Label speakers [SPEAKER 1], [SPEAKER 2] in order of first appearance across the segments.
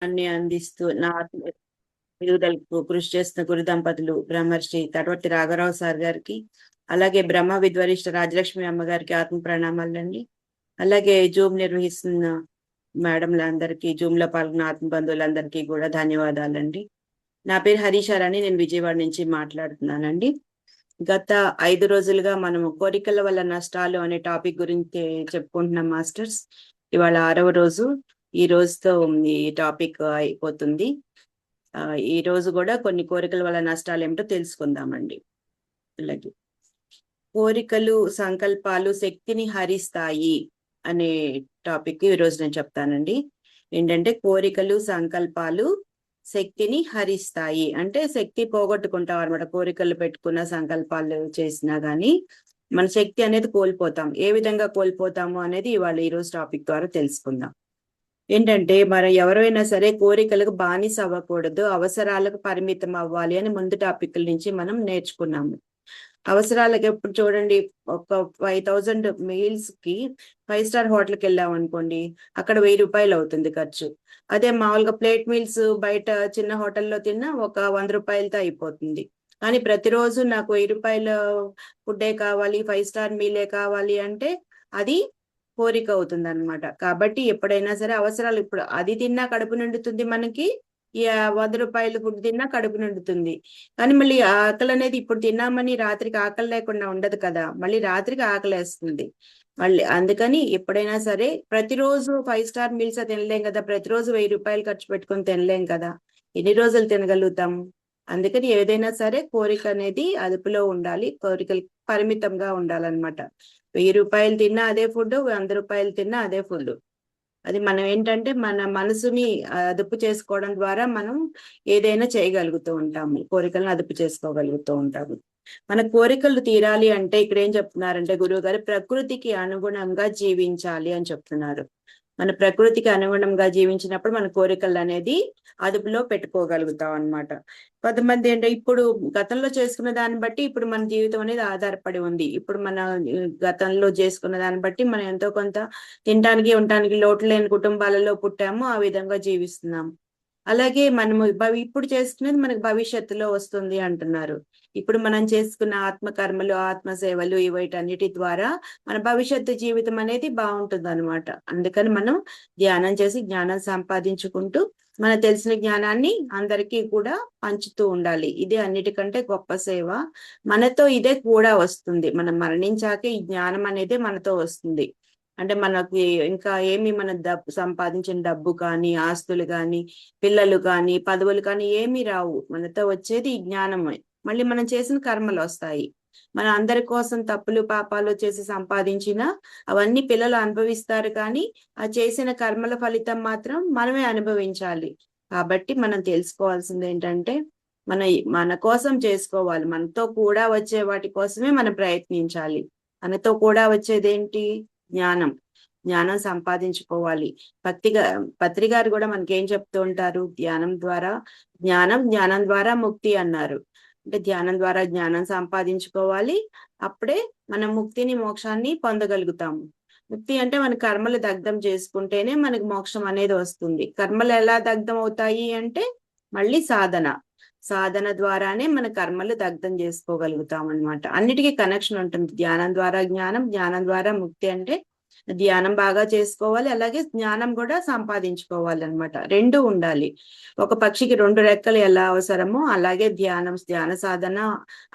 [SPEAKER 1] అన్ని అందిస్తూ నా ఎదుగుదలకు కృషి చేస్తున్న గురు దంపతులు బ్రహ్మర్షి తటవర్తి రాఘరావు సార్ గారికి, అలాగే బ్రహ్మ విద్వరిష్ట రాజలక్ష్మి అమ్మగారికి ఆత్మ ప్రణామాలండి. అలాగే జూమ్ నిర్వహిస్తున్న మేడంలందరికీ, జూమ్ లో పాల్గొన్న ఆత్మ బంధువులందరికీ కూడా ధన్యవాదాలండి. నా పేరు హరీషారాణి, నేను విజయవాడ నుంచి మాట్లాడుతున్నానండి. గత 5 రోజులుగా మనము కోరికల వల్ల నష్టాలు అనే టాపిక్ గురించి చెప్పుకుంటున్నాం మాస్టర్స్. ఇవాళ 6వ రోజు. ఈ రోజుతో ఈ టాపిక్ అయిపోతుంది. ఈ రోజు కూడా కొన్ని కోరికల వల్ల నష్టాలు ఏమిటో తెలుసుకుందామండి. అలాగే కోరికలు, సంకల్పాలు శక్తిని హరిస్తాయి అనే టాపిక్ ఈ రోజు నేను చెప్తానండి. ఏంటంటే కోరికలు, సంకల్పాలు శక్తిని హరిస్తాయి అంటే శక్తి పోగొట్టుకుంటాం అనమాట. కోరికలు పెట్టుకున్న, సంకల్పాలు చేసినా గానీ మన శక్తి అనేది కోల్పోతాం. ఏ విధంగా కోల్పోతాము అనేది ఇవాళ ఈ రోజు టాపిక్ ద్వారా తెలుసుకుందాం. ఏంటంటే మరి ఎవరైనా సరే కోరికలకు బానిస అవ్వకూడదు, అవసరాలకు పరిమితం అవ్వాలి అని ముందు టాపిక్ల నుంచి మనం నేర్చుకున్నాము. అవసరాలకు ఎప్పుడు చూడండి, ఒక 5000 మీల్స్ కి 5 స్టార్ హోటల్కి వెళ్ళాం అనుకోండి, అక్కడ 1000 రూపాయలు అవుతుంది ఖర్చు. అదే మామూలుగా ప్లేట్ మీల్స్ బయట చిన్న హోటల్లో తిన్నా ఒక 100 రూపాయలతో అయిపోతుంది. కానీ ప్రతిరోజు నాకు 1000 రూపాయల ఫుడ్డే కావాలి, 5 స్టార్ మీలే కావాలి అంటే అది కోరిక అవుతుంది అనమాట. కాబట్టి ఎప్పుడైనా సరే అవసరాలు, ఇప్పుడు అది తిన్నా కడుపు నిండుతుంది మనకి, ఈ 100 రూపాయలు ఫుడ్ తిన్నా కడుపు నిండుతుంది. కానీ మళ్ళీ ఆకలి అనేది ఇప్పుడు తిన్నామని రాత్రికి ఆకలి లేకుండా ఉండదు కదా, మళ్ళీ రాత్రికి ఆకలేస్తుంది మళ్ళీ. అందుకని ఎప్పుడైనా సరే ప్రతిరోజు 5 స్టార్ మీల్స్ తినలేం కదా, ప్రతిరోజు 1000 రూపాయలు ఖర్చు పెట్టుకొని తినలేం కదా, ఎన్ని రోజులు తినగలుగుతాం? అందుకని ఏదైనా సరే కోరిక అనేది అదుపులో ఉండాలి, కోరికలు పరిమితంగా ఉండాలన్నమాట. 1000 రూపాయలు తిన్నా అదే ఫుడ్, 100 రూపాయలు తిన్నా అదే ఫుడ్. అది మనం ఏంటంటే మన మనసుని అదుపు చేసుకోవడం ద్వారా మనం ఏదైనా చేయగలుగుతూ ఉంటాము, కోరికలను అదుపు చేసుకోగలుగుతూ ఉంటాము. మన కోరికలు తీరాలి అంటే ఇక్కడ ఏం చెప్తున్నారంటే గురువు గారు, ప్రకృతికి అనుగుణంగా జీవించాలి అని చెప్తున్నారు. మన ప్రకృతికి అనుగుణంగా జీవించినప్పుడు మన కోరికలు అనేది అదుపులో పెట్టుకోగలుగుతాం అన్నమాట. కొంతమంది అంటే ఇప్పుడు గతంలో చేసుకున్న దాన్ని బట్టి ఇప్పుడు మన జీవితం అనేది ఆధారపడి ఉంది. ఇప్పుడు మన గతంలో చేసుకున్న దాన్ని బట్టి మనం ఎంతో కొంత తినడానికి, ఉండటానికి లోటు లేని కుటుంబాలలో పుట్టాము, ఆ విధంగా జీవిస్తున్నాము. అలాగే మనము ఇప్పుడు చేసుకునేది మనకి భవిష్యత్తులో వస్తుంది అంటున్నారు. ఇప్పుడు మనం చేసుకున్న ఆత్మకర్మలు, ఆత్మ సేవలు వీటన్నిటి ద్వారా మన భవిష్యత్తు జీవితం అనేది బాగుంటుంది అనమాట. అందుకని మనం ధ్యానం చేసి జ్ఞానం సంపాదించుకుంటూ మన తెలిసిన జ్ఞానాన్ని అందరికీ కూడా పంచుతూ ఉండాలి. ఇదే అన్నిటికంటే గొప్ప సేవ. మనతో ఇదే కూడా వస్తుంది, మనం మరణించాకే ఈ జ్ఞానం అనేది మనతో వస్తుంది. అంటే మనకి ఇంకా ఏమి మన సంపాదించిన డబ్బు కానీ, ఆస్తులు కానీ, పిల్లలు కానీ, పదవులు కానీ ఏమీ రావు. మనతో వచ్చేది ఈ జ్ఞానమే. మళ్ళీ మనం చేసిన కర్మలు వస్తాయి. మన అందరి కోసం తప్పులు పాపాలు చేసి సంపాదించిన అవన్నీ పిల్లలు అనుభవిస్తారు, కానీ ఆ చేసిన కర్మల ఫలితం మాత్రం మనమే అనుభవించాలి. కాబట్టి మనం తెలుసుకోవాల్సింది ఏంటంటే మన మన కోసం చేసుకోవాలి, మనతో కూడా వచ్చే వాటి కోసమే మనం ప్రయత్నించాలి. మనతో కూడా వచ్చేదేంటి? జ్ఞానం. జ్ఞానం సంపాదించుకోవాలి. పత్రి గారు కూడా మనకేం చెప్తూ ఉంటారు? ధ్యానం ద్వారా జ్ఞానం, జ్ఞానం ద్వారా ముక్తి అన్నారు. అంటే ధ్యానం ద్వారా జ్ఞానం సంపాదించుకోవాలి, అప్పుడే మనం ముక్తిని, మోక్షాన్ని పొందగలుగుతాము. ముక్తి అంటే మన కర్మలు దగ్ధం చేసుకుంటేనే మనకి మోక్షం అనేది వస్తుంది. కర్మలు ఎలా దగ్ధం అవుతాయి అంటే మళ్ళీ సాధన ద్వారానే మన కర్మలు దగ్ధం చేసుకోగలుగుతాం అనమాట. అన్నిటికీ కనెక్షన్ ఉంటుంది. ధ్యానం ద్వారా జ్ఞానం, జ్ఞానం ద్వారా ముక్తి. అంటే ధ్యానం బాగా చేసుకోవాలి, అలాగే జ్ఞానం కూడా సంపాదించుకోవాలి అనమాట. రెండు ఉండాలి. ఒక పక్షికి 2 రెక్కలు ఎలా అవసరమో అలాగే ధ్యాన సాధన,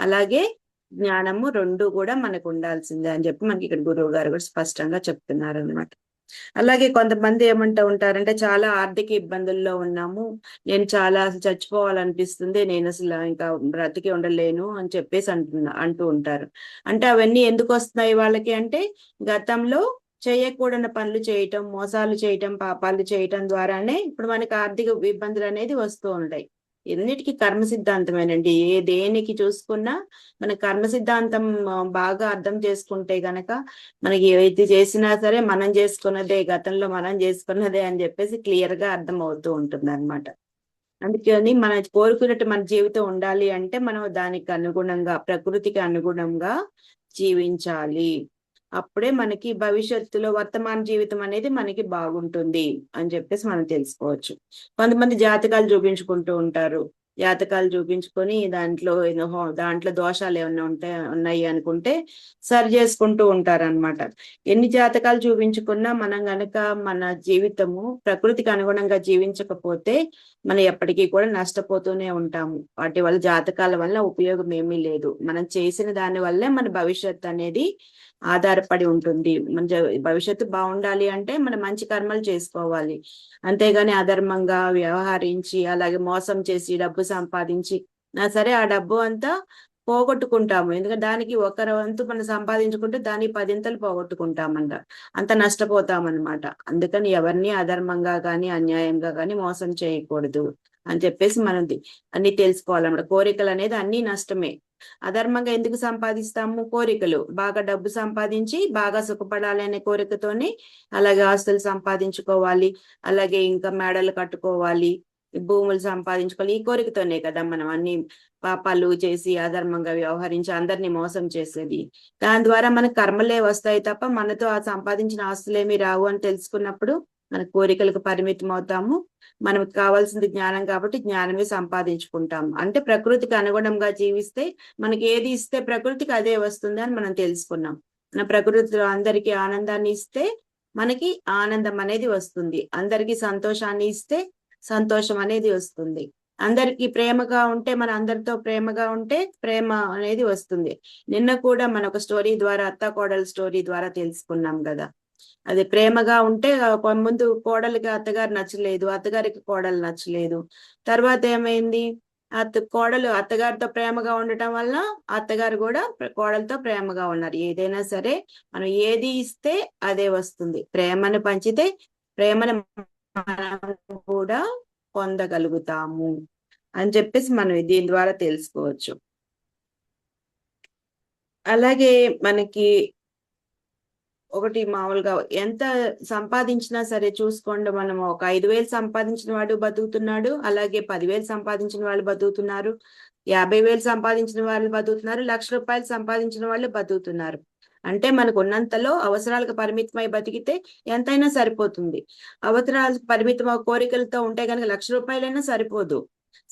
[SPEAKER 1] అలాగే జ్ఞానము 2 కూడా మనకు ఉండాల్సిందే అని చెప్పి మనకి ఇక్కడ గురువు గారు కూడా స్పష్టంగా చెప్తున్నారు అనమాట. అలాగే కొంతమంది ఏమంటూ ఉంటారంటే, చాలా ఆర్థిక ఇబ్బందుల్లో ఉన్నాము, నేను చాలా అసలు చచ్చిపోవాలనిపిస్తుంది, నేను అసలు ఇంకా బ్రతికి ఉండలేను అని చెప్పేసి అంటూ ఉంటారు. అంటే అవన్నీ ఎందుకు వస్తున్నాయి వాళ్ళకి అంటే, గతంలో చేయకూడని పనులు చేయటం, మోసాలు చేయటం, పాపాలు చేయటం ద్వారానే ఇప్పుడు మనకి ఆర్థిక ఇబ్బందులు అనేది వస్తూ ఉంటాయి. ఎన్నిటికీ కర్మ సిద్ధాంతమేనండి. దేనికి చూసుకున్నా మన కర్మ సిద్ధాంతం బాగా అర్థం చేసుకుంటే గనక మనకి ఏది చేసినా సరే మనం చేసుకున్నదే, గతంలో మనం చేసుకున్నదే అని చెప్పేసి క్లియర్ గా అర్థం అవుతూ ఉంటుంది అనమాట. అందుకని మన కోరుకున్నట్టు మన జీవితం ఉండాలి అంటే మనం దానికి అనుగుణంగా, ప్రకృతికి అనుగుణంగా జీవించాలి. అప్పుడే మనకి భవిష్యత్తులో వర్తమాన జీవితం అనేది మనకి బాగుంటుంది అని చెప్పేసి మనం తెలుసుకోవచ్చు. కొంతమంది జాతకాలు చూపించుకుంటూ ఉంటారు. జాతకాలు చూపించుకొని దాంట్లో దోషాలు ఏమైనా ఉన్నాయి అనుకుంటే సరి చేసుకుంటూ ఉంటారన్నమాట. ఎన్ని జాతకాలు చూపించుకున్నా మనం గనక మన జీవితము ప్రకృతికి అనుగుణంగా జీవించకపోతే మనం ఎప్పటికీ కూడా నష్టపోతూనే ఉంటాము. వాటి వల్ల జాతకాల వల్ల ఉపయోగం ఏమీ లేదు. మనం చేసిన దాని వల్లే మన భవిష్యత్తు అనేది ఆధారపడి ఉంటుంది. మన భవిష్యత్తు బాగుండాలి అంటే మనం మంచి కర్మలు చేసుకోవాలి. అంతేగాని అధర్మంగా వ్యవహరించి అలాగే మోసం చేసి డబ్బు సంపాదించి సరే ఆ డబ్బు అంతా పోగొట్టుకుంటాము. ఎందుకంటే దానికి ఒకరి వంతు మనం సంపాదించుకుంటే దానికి 10 పోగొట్టుకుంటామంట. అంత నష్టపోతామన్నమాట. అందుకని ఎవరిని అధర్మంగా కానీ అన్యాయంగా కానీ మోసం చేయకూడదు అని చెప్పేసి మనం అన్ని తెలుసుకోవాలన్నమాట. కోరికలు అనేది అన్ని నష్టమే. అధర్మంగా ఎందుకు సంపాదిస్తాము? కోరికలు బాగా డబ్బు సంపాదించి బాగా సుఖపడాలి అనే కోరికతోనే అలాగే ఆస్తులు సంపాదించుకోవాలి, అలాగే ఇంకా మేడలు కట్టుకోవాలి, భూములు సంపాదించుకోవాలి. ఈ కోరికతోనే కదా మనం అన్ని పాపాలు చేసి అధర్మంగా వ్యవహరించి అందరినీ మోసం చేసేది. దాని ద్వారా మనకు కర్మలే వస్తాయి తప్ప మనతో ఆ సంపాదించిన ఆస్తులేమి రావు అని తెలుసుకున్నప్పుడు మన కోరికలకు పరిమితం అవుతాము. మనకు కావాల్సింది జ్ఞానం కాబట్టి జ్ఞానమే సంపాదించుకుంటాము. అంటే ప్రకృతికి అనుగుణంగా జీవిస్తే మనకి ఏది ఇస్తే ప్రకృతికి అదే వస్తుంది అని మనం తెలుసుకున్నాం. మన ప్రకృతిలో అందరికీ ఆనందాన్ని ఇస్తే మనకి ఆనందం అనేది వస్తుంది. అందరికీ సంతోషాన్ని ఇస్తే సంతోషం అనేది వస్తుంది. అందరికీ ప్రేమగా ఉంటే మన అందరితో ప్రేమగా ఉంటే ప్రేమ అనేది వస్తుంది. నిన్న కూడా మన ఒక స్టోరీ ద్వారా అత్త కోడల స్టోరీ ద్వారా తెలుసుకున్నాం కదా. అది ప్రేమగా ఉంటే ముందు కోడలికి అత్తగారు నచ్చలేదు, అత్తగారికి కోడలు నచ్చలేదు. తర్వాత ఏమైంది? కోడలు అత్తగారితో ప్రేమగా ఉండటం వల్ల అత్తగారు కూడా కోడలతో ప్రేమగా ఉన్నారు. ఏదైనా సరే మనం ఏది ఇస్తే అదే వస్తుంది. ప్రేమను పంచితే ప్రేమను మనం కూడా పొందగలుగుతాము అని చెప్పేసి మనం దీని ద్వారా తెలుసుకోవచ్చు. అలాగే మనకి ఒకటి మామూలుగా ఎంత సంపాదించినా సరే చూసుకోండి, మనం ఒక 5,000 సంపాదించిన వాడు బతుకుతున్నాడు, అలాగే 10,000 సంపాదించిన వాళ్ళు బతుకుతున్నారు, 50,000 సంపాదించిన వాళ్ళు బతుకుతున్నారు, ₹1,00,000 సంపాదించిన వాళ్ళు బతుకుతున్నారు. అంటే మనకు ఉన్నంతలో అవసరాలకు పరిమితమై బతికితే ఎంతైనా సరిపోతుంది. అవసరాలకు పరిమితం కోరికలతో ఉంటే కనుక ₹1,00,000 సరిపోదు.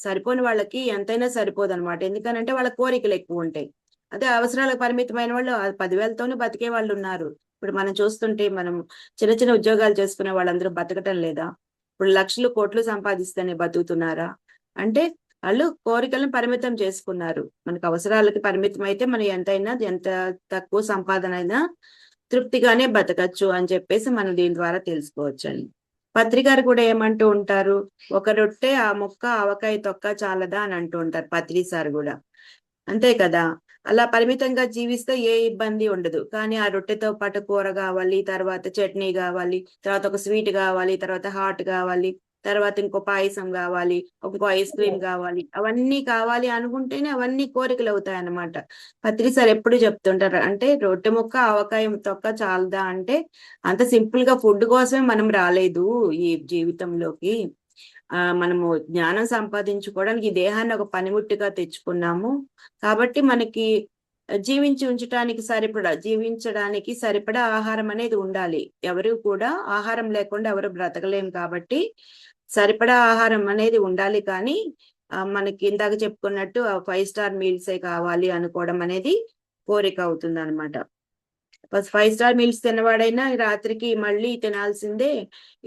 [SPEAKER 1] సరిపోని వాళ్ళకి ఎంతైనా సరిపోదు అనమాట. ఎందుకనంటే వాళ్ళ కోరికలు ఎక్కువ ఉంటాయి. అదే అవసరాలకు పరిమితమైన వాళ్ళు 10,000తోనే బతికే వాళ్ళు ఉన్నారు. ఇప్పుడు మనం చూస్తుంటే మనం చిన్న చిన్న ఉద్యోగాలు చేసుకునే వాళ్ళందరూ బతకటం లేదా? ఇప్పుడు లక్షలు కోట్లు సంపాదిస్తేనే బతుకుతున్నారా? అంటే వాళ్ళు కోరికలను పరిమితం చేసుకున్నారు. మనకు అవసరాలకి పరిమితం అయితే మనం ఎంత తక్కువ సంపాదన అయినా తృప్తిగానే బతకచ్చు అని చెప్పేసి మనం దీని ద్వారా తెలుసుకోవచ్చండి. పత్రికారు కూడా ఏమంటూ ఉంటారు? ఒక రొట్టె ఆ ముక్క ఆవకాయ తొక్క చాలదా అని అంటూ ఉంటారు పత్రి సార్ కూడా. అంతే కదా. అలా పరిమితంగా జీవిస్తే ఏ ఇబ్బంది ఉండదు. కానీ ఆ రొట్టెతో పాటు కూర కావాలి, తర్వాత చట్నీ కావాలి, తర్వాత ఒక స్వీట్ కావాలి, తర్వాత హాట్ కావాలి, తర్వాత ఇంకో పాయసం కావాలి, ఇంకో ఐస్ క్రీమ్ కావాలి. అవన్నీ కావాలి అనుకుంటేనే అవన్నీ కోరికలు అవుతాయి అన్నమాట. పత్రి సార్ ఎప్పుడు చెప్తుంటారు అంటే రొట్టె ముక్క ఆవకాయ తొక్క చాలదా అంటే అంత సింపుల్ గా ఫుడ్ కోసమే మనం రాలేదు ఈ జీవితంలోకి. మనము జ్ఞానం సంపాదించుకోవడానికి ఈ దేహాన్ని ఒక పనిముట్టుగా తెచ్చుకున్నాము. కాబట్టి మనకి జీవించడానికి సరిపడా ఆహారం అనేది ఉండాలి. ఎవరు కూడా ఆహారం లేకుండా ఎవరు బ్రతకలేము కాబట్టి సరిపడా ఆహారం అనేది ఉండాలి. కానీ మనకి ఇందాక చెప్పుకున్నట్టు 5 స్టార్ మీల్సే కావాలి అనుకోవడం అనేది కోరిక అవుతుంది అనమాట. 5 స్టార్ మీల్స్ తిన్నవాడైనా రాత్రికి మళ్ళీ తినాల్సిందే.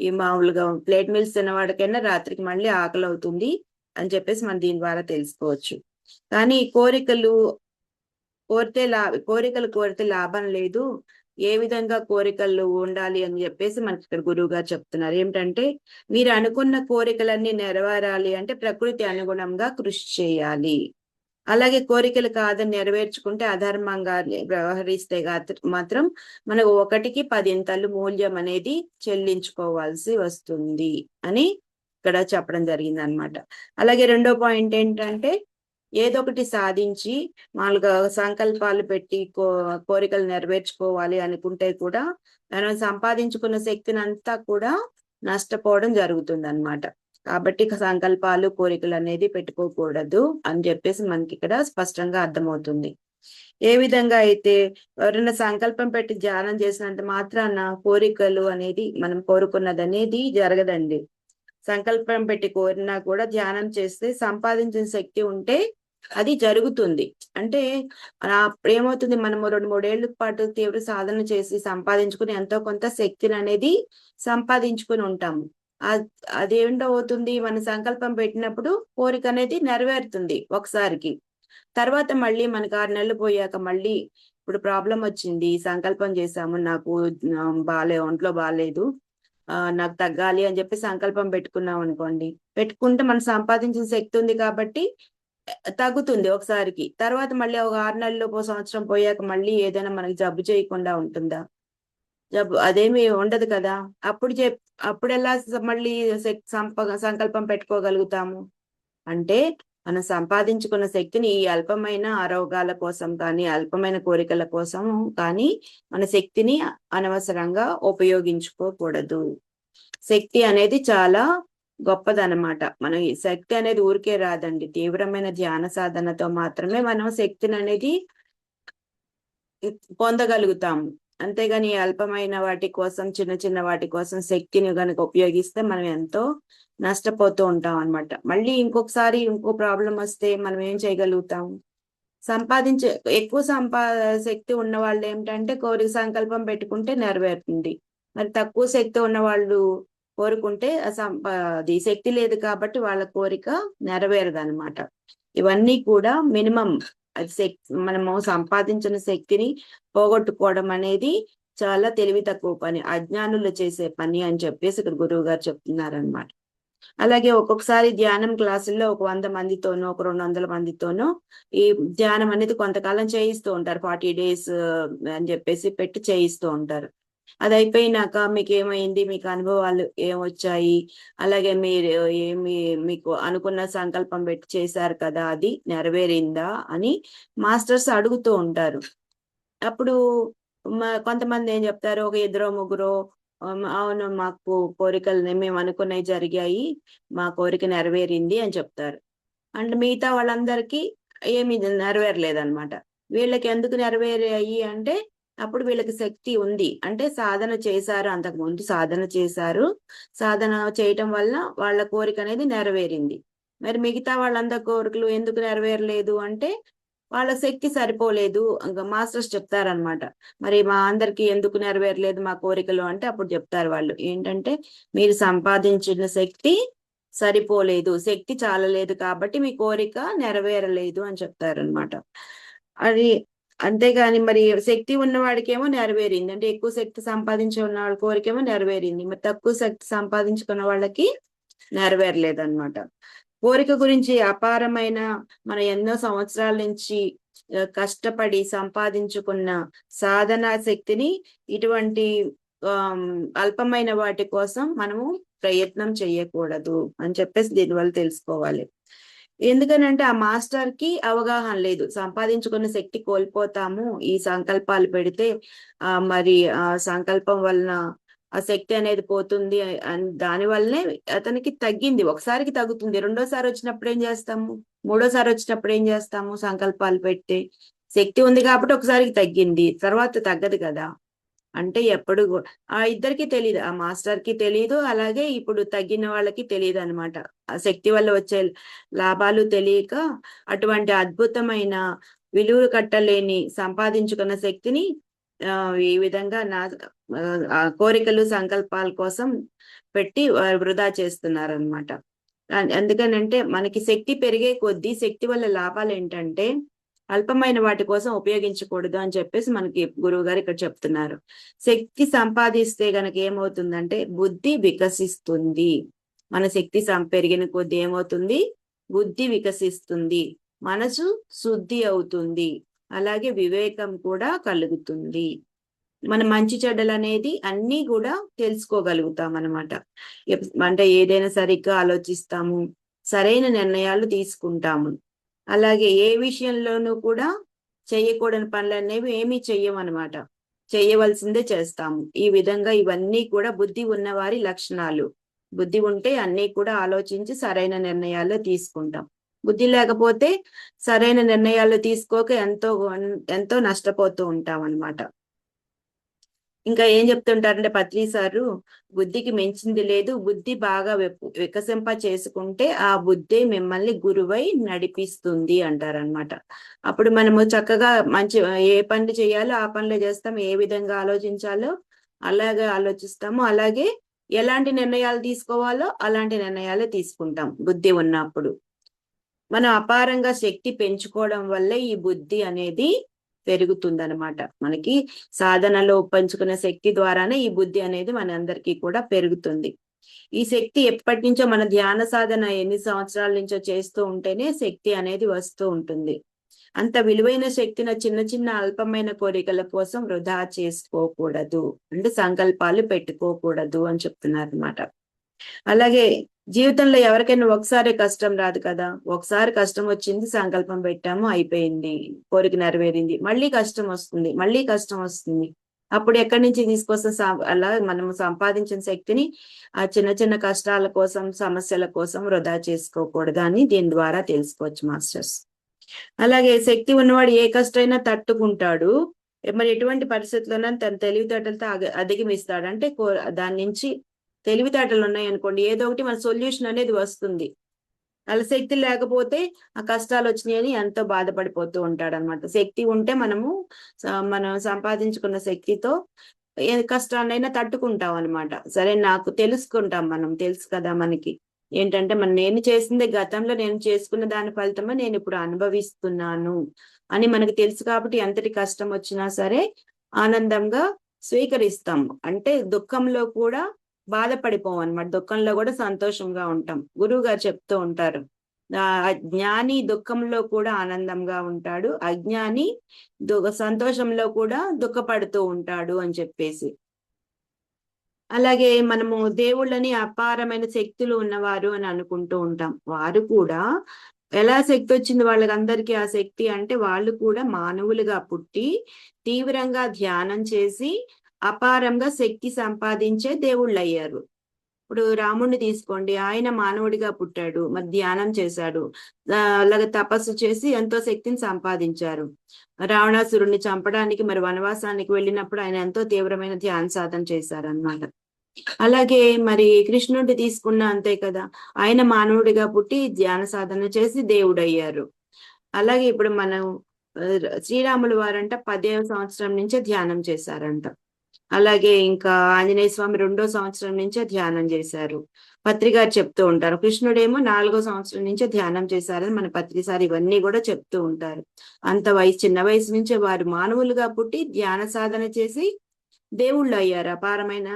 [SPEAKER 1] ఈ మామూలుగా ప్లేట్ మీల్స్ తిన్నవాడికైనా రాత్రికి మళ్ళీ ఆకలి అవుతుంది అని చెప్పేసి మనం దీని ద్వారా తెలుసుకోవచ్చు. కానీ కోరికలు కోరితే లాభం లేదు. ఏ విధంగా కోరికలు ఉండాలి అని చెప్పేసి మనకి ఇక్కడ గురువు గారు చెప్తున్నారు. ఏమిటంటే మీరు అనుకున్న కోరికలన్నీ నెరవేరాలి అంటే ప్రకృతి అనుగుణంగా కృషి చేయాలి. అలాగే కోరికలు కాదని నెరవేర్చుకుంటే అధర్మంగా వ్యవహరిస్తే మాత్రం మనకు 1కి 10 మూల్యం అనేది చెల్లించుకోవాల్సి వస్తుంది అని ఇక్కడ చెప్పడం జరిగింది అనమాట. అలాగే రెండో పాయింట్ ఏంటంటే ఏదో ఒకటి సాధించి మామూలుగా సంకల్పాలు పెట్టి కోరికలు నెరవేర్చుకోవాలి అనుకుంటే కూడా మనం సంపాదించుకున్న శక్తిని అంతా కూడా నష్టపోవడం జరుగుతుంది అనమాట. కాబట్టి సంకల్పాలు కోరికలు అనేది పెట్టుకోకూడదు అని చెప్పేసి మనకి ఇక్కడ స్పష్టంగా అర్థమవుతుంది. ఏ విధంగా అయితే ఎవరైనా సంకల్పం పెట్టి ధ్యానం చేసినంత మాత్రాన కోరికలు అనేది మనం కోరుకున్నది అనేది జరగదండి. సంకల్పం పెట్టి కోరినా కూడా ధ్యానం చేస్తే సంపాదించిన శక్తి ఉంటే అది జరుగుతుంది. అంటే ఏమవుతుంది, మనము 2-3 ఏళ్ల పాటు తీవ్ర సాధన చేసి సంపాదించుకుని ఎంతో కొంత శక్తిని అనేది సంపాదించుకుని ఉంటాము. అదేంటవుతుంది, మన సంకల్పం పెట్టినప్పుడు కోరిక అనేది నెరవేరుతుంది ఒకసారికి. తర్వాత మళ్ళీ మనకు 6 నెలలు పోయాక మళ్ళీ ఇప్పుడు ప్రాబ్లం వచ్చింది, సంకల్పం చేశాము, నాకు ఒంట్లో బాగాలేదు, నాకు తగ్గాలి అని చెప్పి సంకల్పం పెట్టుకున్నాం అనుకోండి, పెట్టుకుంటే మనం సంపాదించిన శక్తి ఉంది కాబట్టి తగ్గుతుంది ఒకసారికి. తర్వాత మళ్ళీ ఒక 6 నెలలు సంవత్సరం పోయాక మళ్ళీ ఏదైనా మనకి జబ్బు చేయకుండా ఉంటుందా? జబ్బు అదేమి ఉండదు కదా. అప్పుడు ఎలా మళ్ళీ సంకల్పం పెట్టుకోగలుగుతాము అంటే, మనం సంపాదించుకున్న శక్తిని ఈ అల్పమైన ఆరోగ్యాల కోసం కానీ అల్పమైన కోరికల కోసం కానీ మన శక్తిని అనవసరంగా ఉపయోగించుకోకూడదు. శక్తి అనేది చాలా గొప్పదనమాట. మనం ఈ శక్తి అనేది ఊరికే రాదండి, తీవ్రమైన ధ్యాన సాధనతో మాత్రమే మనం శక్తిని అనేది పొందగలుగుతాము. అంతేగాని అల్పమైన వాటి కోసం, చిన్న చిన్న వాటి కోసం శక్తిని గనుక ఉపయోగిస్తే మనం ఎంతో నష్టపోతూ ఉంటాం అనమాట. మళ్ళీ ఇంకొకసారి ఇంకో ప్రాబ్లం వస్తే మనం ఏం చేయగలుగుతాం? ఎక్కువ శక్తి ఉన్న వాళ్ళు ఏమిటంటే కోరిక సంకల్పం పెట్టుకుంటే నెరవేరుతుంది. మరి తక్కువ శక్తి ఉన్న వాళ్ళు కోరుకుంటే అది శక్తి లేదు కాబట్టి వాళ్ళ కోరిక నెరవేరదు అనమాట. ఇవన్నీ కూడా మినిమం. అది మనము సంపాదించిన శక్తిని పోగొట్టుకోవడం అనేది చాలా తెలివి తక్కువ పని, అజ్ఞానులు చేసే పని అని చెప్పేసి ఇక్కడ గురువు గారు చెప్తున్నారనమాట. అలాగే ఒక్కొక్కసారి ధ్యానం క్లాసుల్లో ఒక 100 మందితోనో ఒక 200 మందితోనో ఈ ధ్యానం అనేది కొంతకాలం చేయిస్తూ ఉంటారు. 40 days అని చెప్పేసి పెట్టి చేయిస్తూ ఉంటారు. అది అయిపోయినాక మీకు ఏమైంది, మీకు అనుభవాలు ఏమొచ్చాయి, అలాగే మీరు మీకు అనుకున్న సంకల్పం పెట్టి చేశారు కదా, అది నెరవేరిందా అని మాస్టర్స్ అడుగుతూ ఉంటారు. అప్పుడు కొంతమంది ఏం చెప్తారు, ఒక 2-3 అవును మాకు కోరికలు మేము అనుకున్నవి జరిగాయి, మా కోరిక నెరవేరింది అని చెప్తారు. అండ్ మిగతా వాళ్ళందరికీ ఏమి నెరవేరలేదన్నమాట. వీళ్ళకి ఎందుకు నెరవేరాయి అంటే అప్పుడు వీళ్ళకి శక్తి ఉంది, అంటే సాధన చేశారు, అంతకు ముందు సాధన చేశారు, సాధన చేయటం వల్ల వాళ్ళ కోరిక అనేది నెరవేరింది. మరి మిగతా వాళ్ళందరి కోరికలు ఎందుకు నెరవేరలేదు అంటే వాళ్ళ శక్తి సరిపోలేదు. ఇంకా మాస్టర్స్ చెప్తారనమాట, మరి మా అందరికి ఎందుకు నెరవేరలేదు మా కోరికలు అంటే అప్పుడు చెప్తారు వాళ్ళు ఏంటంటే, మీరు సంపాదించిన శక్తి సరిపోలేదు, శక్తి చాలలేదు కాబట్టి మీ కోరిక నెరవేరలేదు అని చెప్తారనమాట. అది అంతేగాని మరి శక్తి ఉన్నవాడికేమో నెరవేరింది, అంటే ఎక్కువ శక్తి సంపాదించి ఉన్న వాళ్ళ కోరికేమో నెరవేరింది, మరి తక్కువ శక్తి సంపాదించుకున్న వాళ్ళకి నెరవేరలేదన్నమాట. కోరిక గురించి అపారమైన మనం ఎన్నో సంవత్సరాల నుంచి కష్టపడి సంపాదించుకున్న సాధనా శక్తిని ఇటువంటి అల్పమైన వాటి కోసం మనము ప్రయత్నం చేయకూడదు అని చెప్పేసి దీనివల్ల తెలుసుకోవాలి. ఎందుకనంటే ఆ మాస్టర్ కి అవగాహన లేదు, సంపాదించుకున్న శక్తి కోల్పోతాము ఈ సంకల్పాలు పెడితే, మరి ఆ సంకల్పం వలన ఆ శక్తి అనేది పోతుంది దాని వల్లనే అతనికి తగ్గింది. ఒకసారికి తగ్గుతుంది, రెండోసారి వచ్చినప్పుడు ఏం చేస్తాము, మూడోసారి వచ్చినప్పుడు ఏం చేస్తాము, సంకల్పాలు పెట్టి శక్తి ఉంది కాబట్టి ఒకసారికి తగ్గింది, తర్వాత తగ్గదు కదా. అంటే ఎప్పుడు ఆ ఇద్దరికి తెలియదు, ఆ మాస్టర్ కి తెలియదు, అలాగే ఇప్పుడు తగ్గిన వాళ్ళకి తెలియదు అనమాట. ఆ శక్తి వల్ల వచ్చే లాభాలు తెలియక అటువంటి అద్భుతమైన విలువ కట్టలేని సంపాదించుకున్న శక్తిని ఈ విధంగా కోరికలు సంకల్పాల కోసం పెట్టి వృధా చేస్తున్నారనమాట. అందుకనంటే మనకి శక్తి పెరిగే కొద్దీ శక్తి వల్ల లాభాలు ఏంటంటే అల్పమైన వాటి కోసం ఉపయోగించకూడదు అని చెప్పేసి మనకి గురువు గారు ఇక్కడ చెప్తున్నారు. శక్తి సంపాదిస్తే గనక ఏమవుతుందంటే బుద్ధి వికసిస్తుంది. మన శక్తి పెరిగిన కొద్దీ ఏమవుతుంది, బుద్ధి వికసిస్తుంది, మనసు శుద్ధి అవుతుంది, అలాగే వివేకం కూడా కలుగుతుంది. మన మంచి చెడ్డలు అనేది అన్ని కూడా తెలుసుకోగలుగుతాం అనమాట. అంటే ఏదైనా సరిగ్గా ఆలోచిస్తాము, సరైన నిర్ణయాలు తీసుకుంటాము, అలాగే ఏ విషయంలోనూ కూడా చేయకూడని పనులు అనేవి ఏమీ చెయ్యమన్నమాట, చేయవలసిందే చేస్తాము. ఈ విధంగా ఇవన్నీ కూడా బుద్ధి ఉన్నవారి లక్షణాలు. బుద్ధి ఉంటే అన్నీ కూడా ఆలోచించి సరైన నిర్ణయాలు తీసుకుంటాం. బుద్ధి లేకపోతే సరైన నిర్ణయాలు తీసుకోక ఎంతో నష్టపోతూ ఉంటాం అన్నమాట. ఇంకా ఏం చెప్తుంటారంటే పత్రి సారు, బుద్ధికి మించింది లేదు, బుద్ధి బాగా వికసింప చేసుకుంటే ఆ బుద్ధి మిమ్మల్ని గురువై నడిపిస్తుంది అంటారనమాట. అప్పుడు మనము చక్కగా మంచి ఏ పనులు చేయాలో ఆ పనులు చేస్తాం, ఏ విధంగా ఆలోచించాలో అలాగే ఆలోచిస్తాము, అలాగే ఎలాంటి నిర్ణయాలు తీసుకోవాలో అలాంటి నిర్ణయాలు తీసుకుంటాం బుద్ధి ఉన్నప్పుడు. మనం అపారంగా శక్తి పెంచుకోవడం వల్ల ఈ బుద్ధి అనేది పెరుగుతుందన్నమాట. మనకి సాధనలో పంచుకునే శక్తి ద్వారానే ఈ బుద్ధి అనేది మనందరికీ కూడా పెరుగుతుంది. ఈ శక్తి ఎప్పటి నుంచో మన ధ్యాన సాధన ఎన్ని సంవత్సరాల నుంచో చేస్తూ ఉంటేనే శక్తి అనేది వస్తూ ఉంటుంది. అంత విలువైన శక్తిని చిన్న చిన్న అల్పమైన కోరికల కోసం వృధా చేసుకోకూడదు, అంటే సంకల్పాలు పెట్టుకోకూడదు అని చెప్తున్నారు అన్నమాట. అలాగే జీవితంలో ఎవరికైనా ఒకసారి కష్టం రాదు కదా. ఒకసారి కష్టం వచ్చింది, సంకల్పం పెట్టాము, అయిపోయింది, కోరిక నెరవేరింది. మళ్ళీ కష్టం వస్తుంది, మళ్ళీ కష్టం వస్తుంది. అప్పుడు ఎక్కడి నుంచి తీసుకొస్తాం? అలా మనం సంపాదించిన శక్తిని ఆ చిన్న చిన్న కష్టాల కోసం, సమస్యల కోసం వృధా చేసుకోకూడదు అని దీని ద్వారా తెలుసుకోవచ్చు మాస్టర్స్. అలాగే శక్తి ఉన్నవాడు ఏ కష్టమైనా తట్టుకుంటాడు, మరి ఎటువంటి పరిస్థితుల్లోనూ తన తెలివితేటలతో అధిగమిస్తాడు. అంటే దాని నుంచి తెలివితేటలు ఉన్నాయి అనుకోండి, ఏదో ఒకటి మన సొల్యూషన్ అనేది వస్తుంది. అలా శక్తి లేకపోతే ఆ కష్టాలు వచ్చినాయని ఎంతో బాధపడిపోతూ ఉంటాడు అనమాట. శక్తి ఉంటే మనం సంపాదించుకున్న శక్తితో ఏ కష్టాన్నైనా తట్టుకుంటాం అనమాట. సరే, నాకు తెలుసుకుంటాం, మనం తెలుసు కదా మనకి ఏంటంటే నేను చేసిందే గతంలో నేను చేసుకున్న దాని ఫలితమే నేను ఇప్పుడు అనుభవిస్తున్నాను అని మనకు తెలుసు. కాబట్టి ఎంతటి కష్టం వచ్చినా సరే ఆనందంగా స్వీకరిస్తాం. అంటే దుఃఖంలో కూడా బాధపడిపోం అనమాట, దుఃఖంలో కూడా సంతోషంగా ఉంటాం. గురువు గారు చెప్తూ ఉంటారు, జ్ఞాని దుఃఖంలో కూడా ఆనందంగా ఉంటాడు, అజ్ఞాని సంతోషంలో కూడా దుఃఖపడుతూ ఉంటాడు అని చెప్పేసి. అలాగే మనము దేవుళ్ళని అపారమైన శక్తులు ఉన్నవారు అని అనుకుంటూ ఉంటాం. వారు కూడా ఎలా శక్తి వచ్చింది వాళ్ళకందరికీ ఆ శక్తి అంటే, వాళ్ళు కూడా మానవులుగా పుట్టి తీవ్రంగా ధ్యానం చేసి అపారంగా శక్తి సంపాదించే దేవుళ్ళు అయ్యారు. ఇప్పుడు రాముడిని తీసుకోండి, ఆయన మానవుడిగా పుట్టాడు, మరి ధ్యానం చేశాడు, అలాగే తపస్సు చేసి ఎంతో శక్తిని సంపాదించారు. రావణాసురుణ్ణి చంపడానికి మరి వనవాసానికి వెళ్ళినప్పుడు ఆయన ఎంతో తీవ్రమైన ధ్యాన సాధన చేశారన్నమాట. అలాగే మరి కృష్ణుడి తీసుకున్న అంతే కదా, ఆయన మానవుడిగా పుట్టి ధ్యాన సాధన చేసి దేవుడయ్యారు. అలాగే ఇప్పుడు మనం శ్రీరాములు వారంట 10వ సంవత్సరం నుంచే ధ్యానం చేశారంట. అలాగే ఇంకా ఆంజనేయ స్వామి 2వ సంవత్సరం నుంచే ధ్యానం చేశారు. పత్రిగారు చెప్తూ ఉంటారు. కృష్ణుడేమో 4వ సంవత్సరం నుంచే ధ్యానం చేశారని మన పత్రిసారి ఇవన్నీ కూడా చెప్తూ ఉంటారు. అంత చిన్న వయసు నుంచే వారు మానవులుగా పుట్టి ధ్యాన సాధన చేసి దేవుళ్ళు అయ్యారు, అపారమైన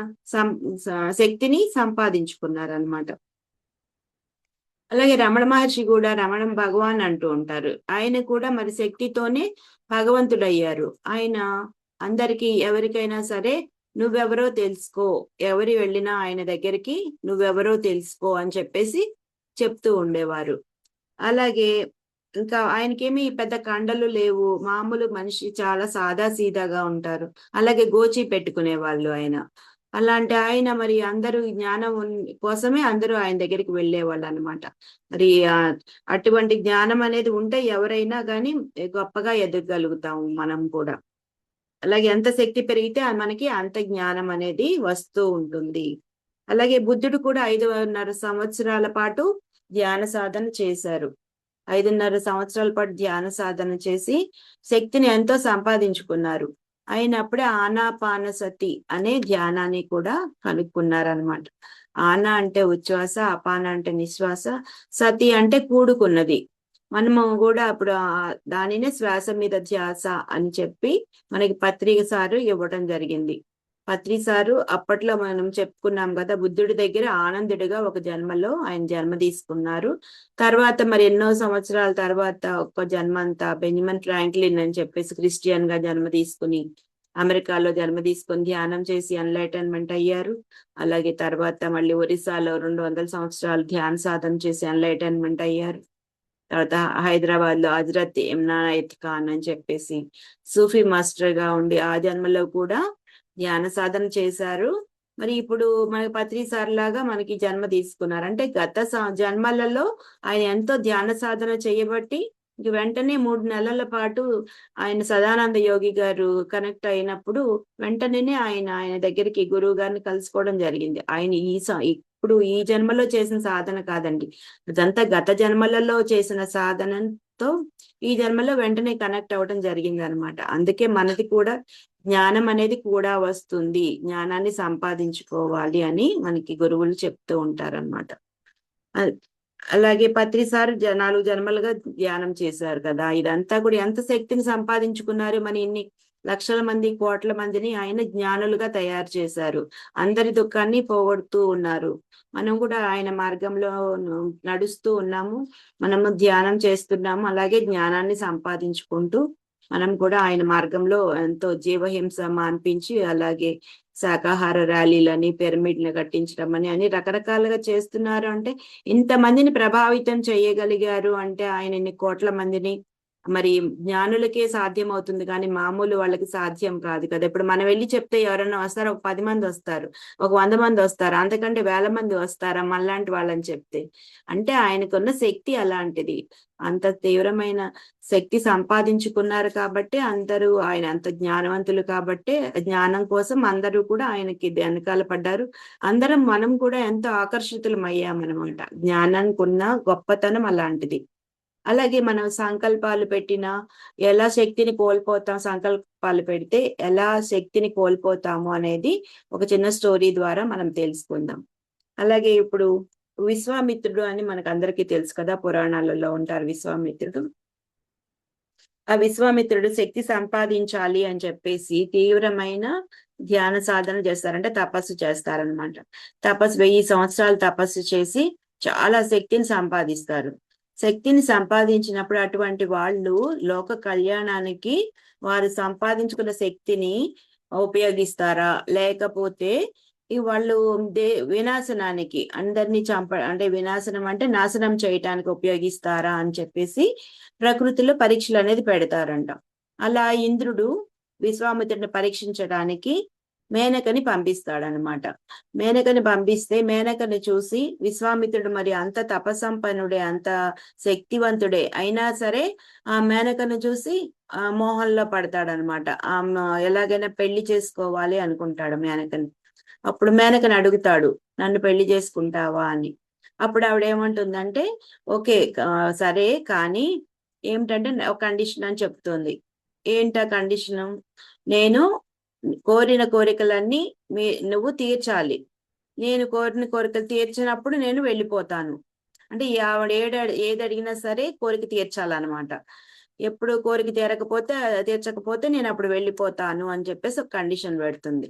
[SPEAKER 1] శక్తిని సంపాదించుకున్నారు అనమాట. అలాగే రమణ మహర్షి కూడా రమణ భగవాన్ అంటూ ఉంటారు. ఆయన కూడా మరి శక్తితోనే భగవంతుడయ్యారు. ఆయన అందరికీ ఎవరికైనా సరే నువ్వెవరో తెలుసుకో, ఎవరి వెళ్ళినా ఆయన దగ్గరికి నువ్వెవరో తెలుసుకో అని చెప్పేసి చెప్తూ ఉండేవారు. అలాగే ఇంకా ఆయనకేమి పెద్ద కండలు లేవు, మామూలు మనిషి, చాలా సాదా సీదాగా ఉంటారు. అలాగే గోచి పెట్టుకునే వాళ్ళు ఆయన. అలాంటి ఆయన మరి అందరూ జ్ఞానం కోసమే అందరూ ఆయన దగ్గరికి వెళ్ళేవాళ్ళు అనమాట. మరి అటువంటి జ్ఞానం అనేది ఉంటే ఎవరైనా కానీ గొప్పగా ఎదగలుగుతాము మనం కూడా. అలాగే ఎంత శక్తి పెరిగితే మనకి అంత జ్ఞానం అనేది వస్తూ ఉంటుంది. అలాగే బుద్ధుడు కూడా 5.5 సంవత్సరాల పాటు ధ్యాన సాధన చేశారు. 5.5 సంవత్సరాల పాటు ధ్యాన సాధన చేసి శక్తిని ఎంతో సంపాదించుకున్నారు. అయినప్పుడే ఆనాపానసతి అనే ధ్యానాన్ని కూడా కనుక్కున్నారనమాట. ఆనా అంటే ఉచ్ఛ్వాస, అపాన అంటే నిశ్వాస, సతి అంటే కూడుకున్నది. మనము కూడా అప్పుడు దానినే శ్వాస మీద ధ్యాస అని చెప్పి మనకి పత్రిక సారు ఇవ్వడం జరిగింది. పత్రి సారు అప్పట్లో మనం చెప్పుకున్నాం కదా, బుద్ధుడి దగ్గర ఆనందుడిగా ఒక జన్మలో ఆయన జన్మ తీసుకున్నారు. తర్వాత మరి ఎన్నో సంవత్సరాల తర్వాత ఒక జన్మ అంతా బెంజమిన్ ఫ్రాంక్లిన్ అని చెప్పేసి క్రిస్టియన్ గా జన్మ తీసుకుని అమెరికాలో జన్మ తీసుకుని ధ్యానం చేసి ఎన్లైటన్మెంట్ అయ్యారు. అలాగే తర్వాత మళ్ళీ ఒరిస్సాలో 200 సంవత్సరాలు ధ్యాన సాధన చేసి ఎన్లైటన్మెంట్ అయ్యారు. తర్వాత హైదరాబాద్ లో హజరత్ ఇనాయత్ ఖాన్ అని చెప్పేసి సూఫీ మాస్టర్ గా ఉండి ఆ జన్మలో కూడా ధ్యాన సాధన చేశారు. మరి ఇప్పుడు మన పత్రి సార్ లాగా మనకి జన్మ తీసుకున్నారు. అంటే గత జన్మలలో ఆయన ఎంతో ధ్యాన సాధన చేయబట్టి ఇంక వెంటనే 3 నెలల పాటు ఆయన సదానంద యోగి గారు కనెక్ట్ అయినప్పుడు వెంటనే ఆయన దగ్గరికి గురువు గారిని కలుసుకోవడం జరిగింది. ఆయన ఇప్పుడు ఈ జన్మలో చేసిన సాధన కాదండి, అదంతా గత జన్మలలో చేసిన సాధనతో ఈ జన్మలో వెంటనే కనెక్ట్ అవ్వడం జరిగింది అనమాట. అందుకే మనది కూడా జ్ఞానం అనేది కూడా వస్తుంది, జ్ఞానాన్ని సంపాదించుకోవాలి అని మనకి గురువులు చెప్తూ ఉంటారన్నమాట. అలాగే పత్రి సార్ 4 జన్మలుగా ధ్యానం చేశారు కదా, ఇదంతా కూడా ఎంత శక్తిని సంపాదించుకున్నారు, మన ఇన్ని లక్షల మంది కోట్ల మందిని ఆయన జ్ఞానులుగా తయారు చేశారు, అందరి దుఃఖాన్ని పోగొడుతూ ఉన్నారు. మనం కూడా ఆయన మార్గంలో నడుస్తూ ఉన్నాము, మనము ధ్యానం చేస్తున్నాము, అలాగే జ్ఞానాన్ని సంపాదించుకుంటూ మనం కూడా ఆయన మార్గంలో ఎంతో జీవహింస మాన్పించి, అలాగే శాకాహార ర్యాలీలని, పిరమిడ్లు కట్టించడం అని రకరకాలుగా చేస్తున్నారు. అంటే ఇంతమందిని ప్రభావితం చేయగలిగారు అంటే ఆయన ఇన్ని కోట్ల మందిని, మరి జ్ఞానులకే సాధ్యం అవుతుంది కానీ మామూలు వాళ్ళకి సాధ్యం కాదు కదా. ఇప్పుడు మనం వెళ్ళి చెప్తే ఎవరైనా వస్తారు, ఒక 10 మంది వస్తారు, ఒక 100 మంది వస్తారు, అంతకంటే వేల మంది వస్తారా మనలాంటి వాళ్ళని చెప్తే? అంటే ఆయనకున్న శక్తి అలాంటిది, అంత తీవ్రమైన శక్తి సంపాదించుకున్నారు కాబట్టి అందరూ, ఆయన అంత జ్ఞానవంతులు కాబట్టి జ్ఞానం కోసం అందరూ కూడా ఆయనకి వెనకాల పడ్డారు. అందరం మనం కూడా ఎంతో ఆకర్షితులం అయ్యామన్నమాట. జ్ఞానానికి ఉన్న గొప్పతనం అలాంటిది. అలాగే మనం సంకల్పాలు పెట్టినా ఎలా శక్తిని కోల్పోతాం, సంకల్పాలు పెడితే ఎలా శక్తిని కోల్పోతాము అనేది ఒక చిన్న స్టోరీ ద్వారా మనం తెలుసుకుందాం. అలాగే ఇప్పుడు విశ్వామిత్రుడు అని మనకు అందరికీ తెలుసు కదా, పురాణాలలో ఉంటారు విశ్వామిత్రుడు. ఆ విశ్వామిత్రుడు శక్తి సంపాదించాలి అని చెప్పేసి తీవ్రమైన ధ్యాన సాధన చేస్తారంటే తపస్సు చేస్తారనమాట. 1000 సంవత్సరాలు తపస్సు చేసి చాలా శక్తిని సంపాదిస్తారు. శక్తిని సంపాదించినప్పుడు అటువంటి వాళ్ళు లోక కళ్యాణానికి వారు సంపాదించుకున్న శక్తిని ఉపయోగిస్తారా, లేకపోతే వాళ్ళు వినాశనానికి, అందరినీ అంటే వినాశనం అంటే నాశనం చేయటానికి ఉపయోగిస్తారా అని చెప్పేసి ప్రకృతిలో పరీక్షలు అనేది పెడతారంట. అలా ఇంద్రుడు విశ్వామిత్రుడిని పరీక్షించడానికి మేనకని పంపిస్తాడనమాట. మేనకని పంపిస్తే మేనకని చూసి విశ్వామిత్రుడు మరి అంత తపసంపన్నుడే, అంత శక్తివంతుడే అయినా సరే ఆ మేనకను చూసి మోహంలో పడతాడనమాట. ఎలాగైనా పెళ్లి చేసుకోవాలి అనుకుంటాడు మేనకని. అప్పుడు మేనకని అడుగుతాడు, నన్ను పెళ్లి చేసుకుంటావా అని. అప్పుడు ఆవిడ ఏమంటుందంటే, ఓకే సరే, కానీ ఏమిటంటే ఒక కండిషన్ అని చెప్తుంది. ఏంటా కండిషను? నేను కోరిన కోరికలన్నీ నువ్వు తీర్చాలి, నేను కోరిన కోరికలు తీర్చినప్పుడు నేను వెళ్ళిపోతాను. అంటే ఆవిడ ఏది అడిగినా సరే కోరిక తీర్చాలన్నమాట. ఎప్పుడు కోరిక తీర్చకపోతే నేను అప్పుడు వెళ్ళిపోతాను అని చెప్పేసి ఒక కండిషన్ పెడుతుంది.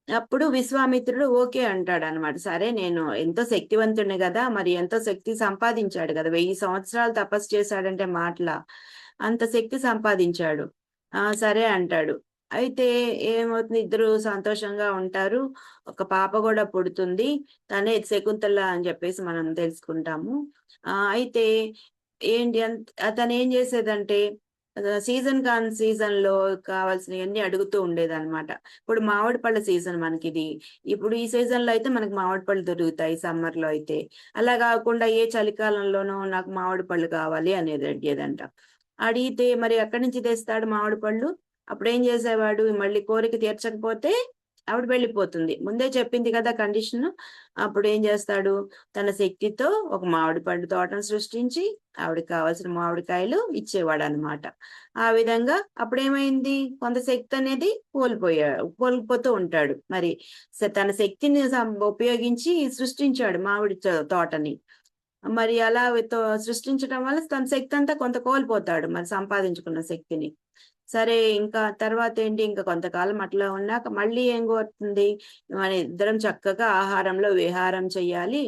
[SPEAKER 1] అప్పుడు విశ్వామిత్రుడు ఓకే అంటాడు అనమాట. సరే, నేను ఎంతో శక్తివంతుడిని కదా, మరి ఎంతో శక్తి సంపాదించాడు కదా, 1000 సంవత్సరాలు తపస్సు చేశాడంటే మాటలా, అంత శక్తి సంపాదించాడు. సరే అంటాడు. అయితే ఏమవుతుంది, ఇద్దరు సంతోషంగా ఉంటారు, ఒక పాప కూడా పుడుతుంది, తనే శకుంతల అని చెప్పేసి మనం తెలుసుకుంటాము. అయితే ఏంటి అతను ఏం చేసేదంటే సీజన్ కాని సీజన్ లో కావాల్సినవన్నీ అడుగుతూ ఉండేదన్నమాట. ఇప్పుడు మామిడి పళ్ళ సీజన్ మనకిది, ఇప్పుడు ఈ సీజన్ లో అయితే మనకి మామిడి పళ్ళు దొరుకుతాయి, సమ్మర్ లో అయితే. అలా కాకుండా ఏ చలికాలంలోనూ నాకు మామిడి పళ్ళు కావాలి అనేది అడిగేదంట. అడిగితే మరి ఎక్కడి నుంచి తెస్తాడు మామిడి పళ్ళు? అప్పుడు ఏం చేసేవాడు, మళ్ళీ కోరిక తీర్చకపోతే ఆవిడ వెళ్ళిపోతుంది, ముందే చెప్పింది కదా కండిషన్. అప్పుడు ఏం చేస్తాడు, తన శక్తితో ఒక మామిడి పండు తోటను సృష్టించి ఆవిడకి కావాల్సిన మామిడికాయలు ఇచ్చేవాడు అనమాట. ఆ విధంగా అప్పుడేమైంది, కొంత శక్తి అనేది కోల్పోతూ ఉంటాడు. మరి తన శక్తిని ఉపయోగించి సృష్టించాడు మామిడి తోటని. మరి అలా సృష్టించడం వల్ల తన శక్తి అంతా కొంత కోల్పోతాడు, మరి సంపాదించుకున్న శక్తిని. సరే, ఇంకా తర్వాత ఏంటి, ఇంకా కొంతకాలం అట్లా ఉన్నాక మళ్ళీ ఏం కోరుతుంది, మన ఇద్దరం చక్కగా ఆహారంలో విహారం చెయ్యాలి,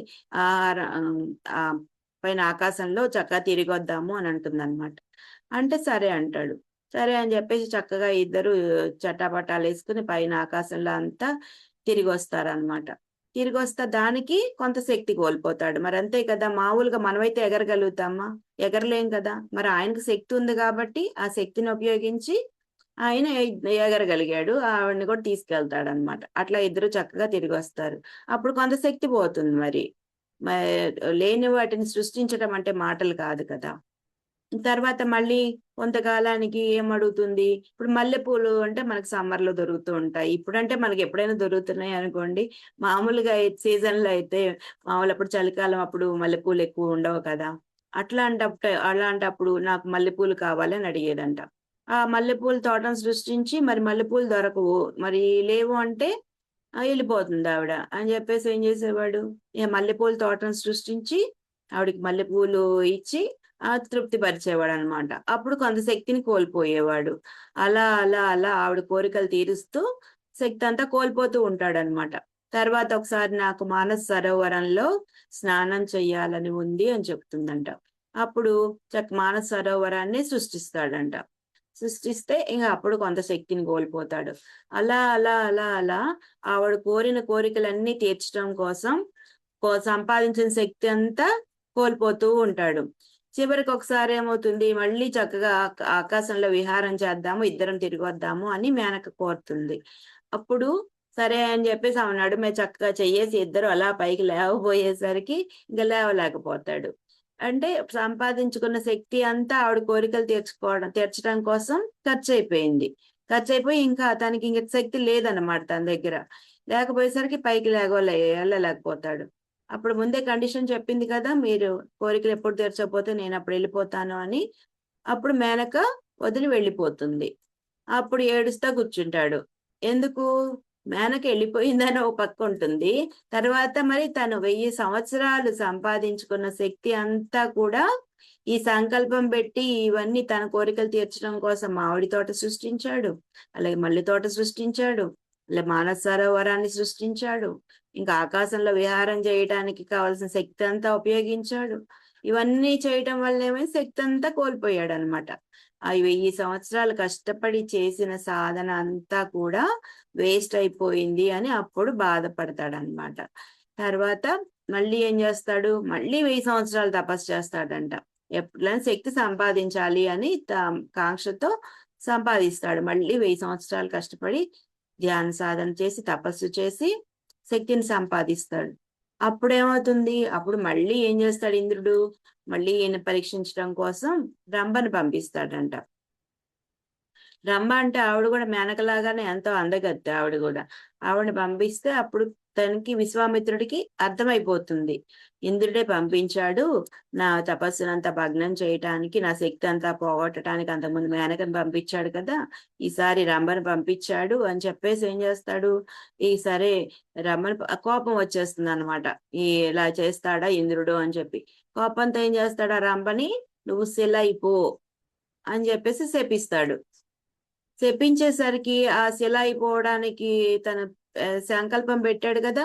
[SPEAKER 1] పైన ఆకాశంలో చక్కగా తిరిగి వద్దాము అని అంటుంది అనమాట. అంటే సరే అంటాడు. సరే అని చెప్పేసి చక్కగా ఇద్దరు చట్టాపట్టాలు వేసుకుని పైన ఆకాశంలో అంతా తిరిగి వస్తారనమాట. తిరిగి వస్తా దానికి కొంత శక్తి కోల్పోతాడు. మరి అంతే కదా, మామూలుగా మనమైతే ఎగరగలుగుతామా? ఎగరలేం కదా. మరి ఆయనకు శక్తి ఉంది కాబట్టి ఆ శక్తిని ఉపయోగించి ఆయన ఎగరగలిగాడు. ఆవిడని కూడా తీసుకెళ్తాడనమాట. అట్లా ఇద్దరు చక్కగా తిరిగొస్తారు. అప్పుడు కొంత శక్తి పోతుంది మరి. లేని వాటిని సృష్టించడం అంటే మాటలు కాదు కదా! తర్వాత మళ్ళీ కొంతకాలానికి ఏమడుగుతుంది, ఇప్పుడు మల్లెపూలు అంటే మనకు సమ్మర్‌లో దొరుకుతూ ఉంటాయి. ఇప్పుడంటే మనకి ఎప్పుడైనా దొరుకుతున్నాయి అనుకోండి. మామూలుగా సీజన్‌లో అయితే మామూలు అప్పుడు చలికాలం అప్పుడు మల్లెపూలు ఎక్కువ ఉండవు కదా! అలాంటప్పుడు నాకు మల్లెపూలు కావాలని అడిగేదంట. ఆ మల్లెపూల తోటను సృష్టించి మరి మల్లెపూలు దొరకవు. మరి లేవు అంటే ఎళ్ళిపోతుందావిడ. అని జెప్పేసి ఏం జేసేవాడు, మల్లెపూల తోటను సృష్టించి, ఆవిడకి మల్లెపూలు ఇచ్చి తృప్తి పరిచేవాడనమాట. అప్పుడు కొంత శక్తిని కోల్పోయేవాడు. అలా ఆవిడ కోరికలు తీరుస్తూ శక్తంతా కోల్పోతూ ఉంటాడనమాట. తర్వాత ఒకసారి నాకు మానస సరోవరంలో స్నానం చెయ్యాలని ఉంది అని చెప్తుందంట. అప్పుడు మానస సరోవరాన్ని సృష్టిస్తాడంట. సృష్టిస్తే ఇంగ అప్పుడు కొంత శక్తిని కోల్పోతాడు. అలా ఆవిడ కోరిన కోరికలన్నీ తీర్చడం కోసం సంపాదించిన శక్తి అంతా కోల్పోతూ ఉంటాడు. చివరికి ఒకసారి ఏమవుతుంది, మళ్ళీ చక్కగా ఆకాశంలో విహారం చేద్దాము, ఇద్దరం తిరిగొద్దాము అని మేనక కోరుతుంది. అప్పుడు సరే అని జెప్పేసి ఆమె నడుమే చక్కగా చెయ్యేసి ఇద్దరు అలా పైకి లేవబోయేసరికి ఇంక లేవలేకపోతాడు. అంటే సంపాదించుకున్న శక్తి అంతా ఆవిడ కోరికలు తీర్చడం కోసం ఖర్చయిపోయింది. ఖర్చయిపోయి ఇంకా తనకింక శక్తి లేదన్నమాట తన దగ్గర. లేకపోయేసరికి పైకి ఎళ్ళలేకపోతాడు. అప్పుడు ముందే కండిషన్ చెప్పింది కదా! మీరు కోరికలు ఎప్పుడు తీర్చకపోతే నేనప్పుడు ఎళ్ళిపోతాను అని. అప్పుడు మేనక వదిలి వెళ్ళిపోతుంది. అప్పుడు ఏడుస్తా కూర్చుంటాడు. ఎందుకు? మేనక ఎళ్ళిపోయిందని ఓ పక్కుంటుంది. తర్వాత మరి తను 1000 సంవత్సరాలు సంపాదించుకున్న శక్తి అంతా కూడా ఈ సంకల్పం బెట్టి ఇవన్నీ తన కోరికలు తీర్చడం కోసం మామిడి తోట సృష్టించాడు. అలాగే మల్లె తోట సృష్టించాడు. మానస సరోవరాన్ని సృష్టించాడు. ఇంకా ఆకాశంలో విహారం చేయటానికి కావాల్సిన శక్తి అంతా ఉపయోగించాడు. ఇవన్నీ చేయటం వల్లేమో శక్తి అంతా కోల్పోయాడనమాట. ఆ 1000 సంవత్సరాలు కష్టపడి చేసిన సాధన అంతా కూడా వేస్ట్ అయిపోయింది అని అప్పుడు బాధపడతాడనమాట. తర్వాత మళ్ళీ ఏం జేస్తాడు, మళ్ళీ 1000 సంవత్సరాలు తపస్సు చేస్తాడంట. ఎప్పుడైనా శక్తి సంపాదించాలి అని కాంక్షతో సంపాదిస్తాడు. మళ్ళీ 1000 సంవత్సరాలు కష్టపడి ధ్యాన సాధన చేసి, తపస్సు చేసి శక్తిని సంపాదిస్తాడు. అప్పుడేమవుతుంది, అప్పుడు మళ్ళీ ఏం జేస్తాడు ఇంద్రుడు, మళ్ళీ ఈయన పరీక్షించడం కోసం రంభను పంపిస్తాడంట. రంభ అంటే ఆవిడ గూడా మేనకలాగానే ఎంతో అందగత్తె ఆవిడ గూడా. ఆవిడని పంపిస్తే అప్పుడు తనకి విశ్వామిత్రుడికి అర్థమైపోతుంది. ఇంద్రుడే పంపించాడు నా తపస్సునంతా భగ్నం చేయటానికి, నా శక్తి అంతా పోగొట్టడానికి అంతకుముందు మేనకని పంపించాడు కదా! ఈసారి రంభను పంపించాడు అని చెప్పేసి ఏం చేస్తాడు, ఈ సరే కోపం వచ్చేస్తుందనమాట. ఇలా చేస్తాడా ఇంద్రుడు అని చెప్పి. కోపంతో ఏం చేస్తాడు ఆ రంభని, "నువ్వు శిలైపో" అని చెప్పేసి శపిస్తాడు. శపించేసరికి ఆ శిల అయిపోవడానికి తను సంకల్పం పెట్టాడు గదా!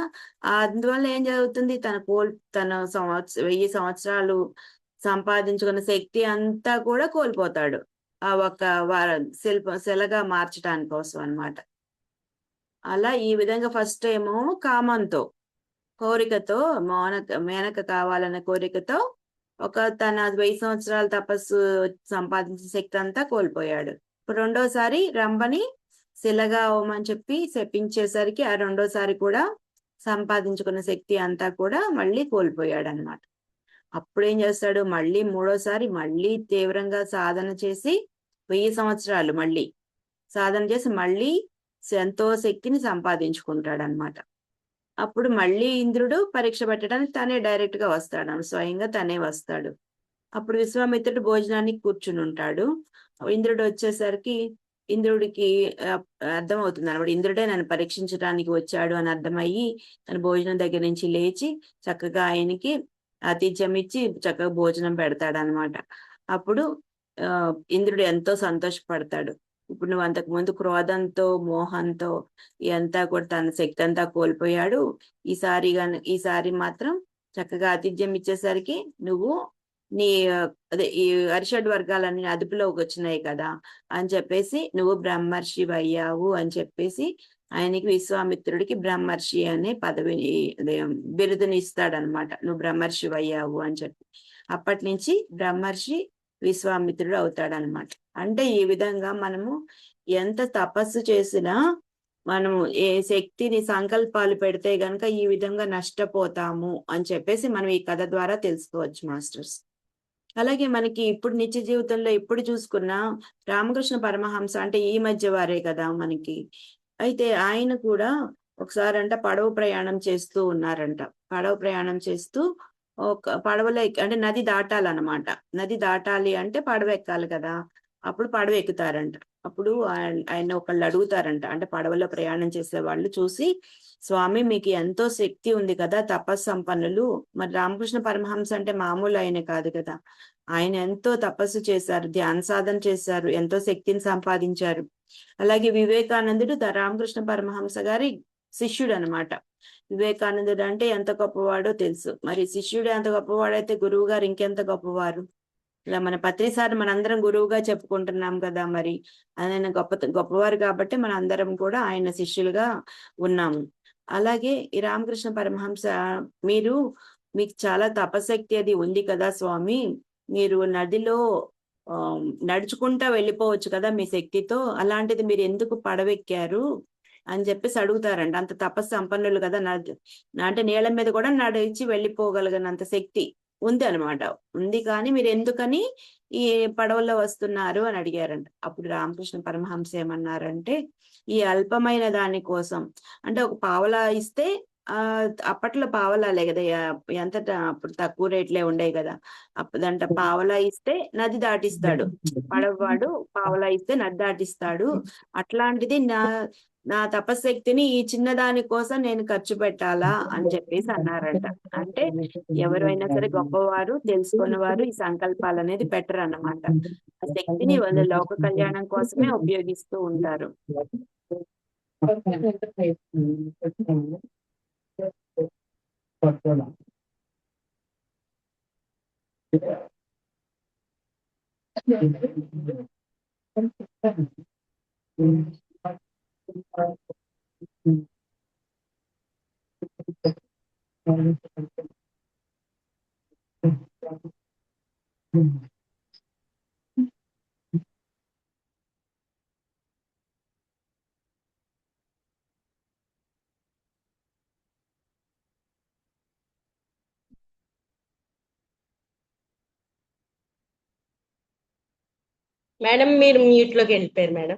[SPEAKER 1] అందువల్ల ఏం జరుగుతుంది తన 1000 సంవత్సరాలు సంపాదించుకున్న శక్తి అంతా కూడా కోల్పోతాడు. ఆ ఒక్క శిలగా మార్చటాని కోసం అన్నమాట. అలా ఈ విధంగా ఫస్ట్ ఏమో కామంతో, కోరికతో మేనక కావాలనే కోరికతో తన 1000 సంవత్సరాల తపస్సు సంపాదించిన శక్తి అంతా కోల్పోయాడు. ఇప్పుడు రెండోసారి రంభని శిలగా అవ్వమని చెప్పి శపించేసరికి ఆ రెండోసారి కూడా సంపాదించుకున్న శక్తి అంతా కూడా మళ్ళీ కోల్పోయాడనమాట. అప్పుడేం చేస్తాడు, మళ్ళీ మూడోసారి మళ్ళీ తీవ్రంగా సాధన చేసి 1000 సంవత్సరాలు మళ్ళీ సాధన చేసి మళ్ళీ ఎంతో శక్తిని సంపాదించుకుంటాడనమాట. అప్పుడు మళ్ళీ ఇంద్రుడు పరీక్ష పెట్టడానికి తనే డైరెక్ట్‌గా వస్తాడు. స్వయంగా తనే వస్తాడు. అప్పుడు విశ్వామిత్రుడు భోజనానికి కూర్చునుంటాడు. ఇంద్రుడొచ్చేసరికి ఇంద్రుడికి అర్థమవుతుందనమాట. ఇంద్రుడే నన్ను పరీక్షించడానికి వచ్చాడు అని అర్థమయ్యి, తన భోజనం దగ్గర నుంచి లేచి చక్కగా ఆయనకి ఆతిథ్యం ఇచ్చి చక్కగా భోజనం పెడతాడనమాట. అప్పుడు ఇంద్రుడు ఎంతో సంతోషపడతాడు. ఇప్పుడు నువ్వు అంతకుముందు క్రోధంతో, మోహంతో ఇయంతా కూడా తన శక్తి అంతా కోల్పోయాడు. ఈసారి మాత్రం చక్కగా ఆతిథ్యం ఇచ్చేసరికి నువ్వు నీ అదే ఈ అరిషడ్ వర్గాలన్నీ అదుపులోకొచ్చినాయి కదా! అని చెప్పేసి నువ్వు బ్రహ్మర్షివయ్యావు అని చెప్పేసి ఆయనకి విశ్వామిత్రుడికి బ్రహ్మర్షి అనే పదవిని అదే బిరుదుని ఇస్తాడనమాట. నువ్వు బ్రహ్మర్షివయ్యావు అని చెప్పి. అప్పటినుంచి బ్రహ్మర్షి విశ్వామిత్రుడు అవుతాడనమాట. అంటే ఈ విధంగా మనము ఎంత తపస్సు చేసినా మనము ఏ శక్తిని సంకల్పాలు పెడితే గనక ఈ విధంగా నష్టపోతాము అని చెప్పేసి మనం ఈ కథ ద్వారా తెలుసుకోవచ్చు మాస్టర్స్. అలాగే మనకి ఇప్పుడు నిత్య జీవితంలో ఎప్పుడు చూసుకున్నా రామకృష్ణ పరమహంస అంటే ఈ మధ్య వారే కదా మనకి. అయితే ఆయన కూడా ఒకసారంట పడవ ప్రయాణం చేస్తూ ఉన్నారంట. పడవ ప్రయాణం చేస్తూ ఒక పడవలో అంటే నది దాటాలన్నమాట. నది దాటాలి అంటే పడవ ఎక్కాలి కదా! అప్పుడు పడవ ఎక్కుతారంట. అప్పుడు ఆయన ఒకళ్ళు అడుగుతారంట. అంటే పడవలో ప్రయాణం చేసేవాళ్ళు చూసి, "స్వామి మీకు ఎంతో శక్తి ఉంది కదా! తపస్సంపన్నులు. మరి రామకృష్ణ పరమహంస అంటే మామూలు ఆయన కాదు కదా! ఆయన ఎంతో తపస్సు చేశారు, ధ్యాన సాధన చేశారు, ఎంతో శక్తిని సంపాదించారు." అలాగే వివేకానందుడు రామకృష్ణ పరమహంస గారి శిష్యుడనమాట. వివేకానందుడు అంటే ఎంత గొప్పవాడో తెలుసు. మరి శిష్యుడు ఎంత గొప్పవాడైతే గురువు గారు ఇంకెంత గొప్పవారు. ఇలా మన పత్రిసారి మనందరం గురువుగా చెప్పుకుంటున్నాం కదా మరి. ఆయన గొప్పవారు కాబట్టి మనందరం కూడా ఆయన శిష్యులుగా ఉన్నాము. అలాగే ఈ రామకృష్ణ పరమహంస మీరు మీకు చాలా తపశక్తి అది ఉంది కదా స్వామి. మీరు నదిలో నడుచుకుంటా వెళ్ళిపోవచ్చు కదా మీ శక్తితో. అలాంటిది మీరు ఎందుకు పడవెక్కారు? అని చెప్పేసి అడుగుతారంట. అంత తపస్సు సంపన్నులు కదా! అంటే నీళ్ళ మీద కూడా నడిచి వెళ్ళిపోగలిగినంత శక్తి ఉంది అనమాట. ఉంది కానీ మీరెందుకని ఈ పడవలో వస్తున్నారు అని అడిగారంట. అప్పుడు రామకృష్ణ పరమహంస ఏమన్నారంటే, ఈ అల్పమైన దాని కోసం అంటే ఒక పావలా ఇస్తే అప్పట్లో పావలాలే కదా! ఎంతట అప్పుడు తక్కువ రేట్లే ఉండేవి కదా! అప్పుడంట పావలా ఇస్తే నది దాటిస్తాడు. పడవవాడు పావలా ఇస్తే నది దాటిస్తాడు. అట్లాంటిది నా తపశ్శక్తిని ఈ చిన్నదాని కోసం నేను ఖర్చు పెట్టాలా అని చెప్పేసి అన్నారంట. అంటే ఎవరైనా సరే గొప్పవారు, తెలుసుకున్నవారు ఈ సంకల్పాలనేది పెట్టరన్నమాట. ఆ శక్తిని వాళ్ళు లోక కళ్యాణం కోసమే ఉపయోగిస్తూ ఉంటారు.
[SPEAKER 2] మేడం మీరు మ్యూట్ లోకి వెళ్ళిపోయారు మేడం.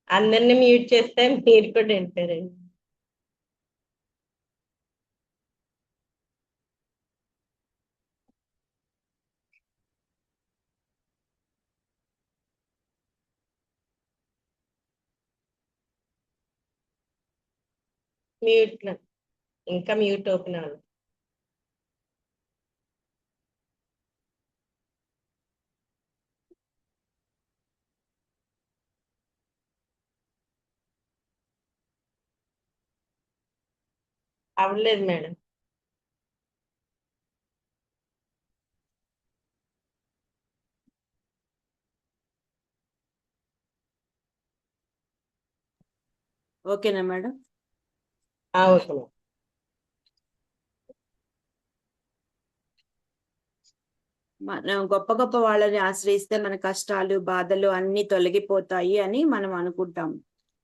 [SPEAKER 2] అందరిని మ్యూట్ చేస్తే మీరు కూడా వెళ్ళిపోయారండి. మ్యూట్ లో ఇంకా మ్యూట్ ఓపెన్ అవ్వాలి. అవ్వలేదు మేడం.
[SPEAKER 1] ఓకేనా మేడం?
[SPEAKER 2] Okay madam.
[SPEAKER 1] మనం గొప్ప గొప్ప వాళ్ళని ఆశ్రయిస్తే మన కష్టాలు, బాధలు అన్ని తొలగిపోతాయి అని మనం అనుకుంటాం.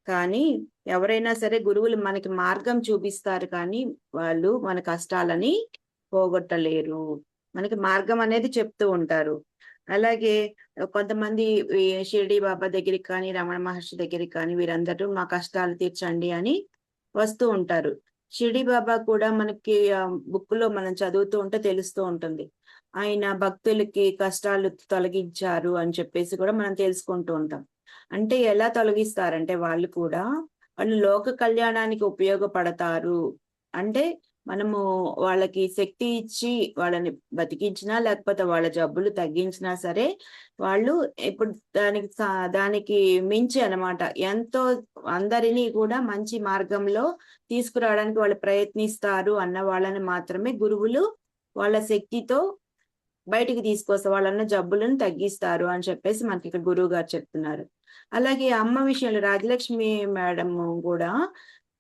[SPEAKER 1] కానీ ఎవరైనా సరే గురువులు మనకి మార్గం చూపిస్తారు కానీ వాళ్ళు మన కష్టాలని పోగొట్టలేరు. మనకి మార్గం అనేది చెప్తూ ఉంటారు. అలాగే కొంతమంది ఈ షిరిడి బాబా దగ్గరికి కానీ, రమణ మహర్షి దగ్గరికి కానీ వీరందరూ మా కష్టాలు తీర్చండి అని వస్తూ ఉంటారు. షిరిడి బాబా కూడా మనకి బుక్ లో మనం చదువుతూ ఉంటే తెలుస్తూ ఉంటుంది. ఆయన భక్తులకి కష్టాలు తొలగించారు అని చెప్పేసి కూడా మనం తెలుసుకుంటూ ఉంటాం. అంటే ఎలా తొలగిస్తారంటే వాళ్ళు కూడా వాళ్ళు లోక కళ్యాణానికి ఉపయోగపడతారు. అంటే మనము వాళ్ళకి శక్తి ఇచ్చి వాళ్ళని బతికించినా లేకపోతే వాళ్ళ జబ్బులు తగ్గించినా సరే వాళ్ళు ఇప్పుడు దానికి మించి అన్నమాట ఎంతో అందరినీ కూడా మంచి మార్గంలో తీసుకురావడానికి వాళ్ళు ప్రయత్నిస్తారు అన్న వాళ్ళని మాత్రమే గురువులు వాళ్ళ శక్తితో బయటికి తీసుకొస్తారు. వాళ్ళన్న జబ్బులను తగ్గిస్తారు అని చెప్పేసి మనకి ఇక్కడ గురువు గారు చెప్తున్నారు. అలాగే అమ్మ విషయంలో రాజలక్ష్మి మేడం కూడా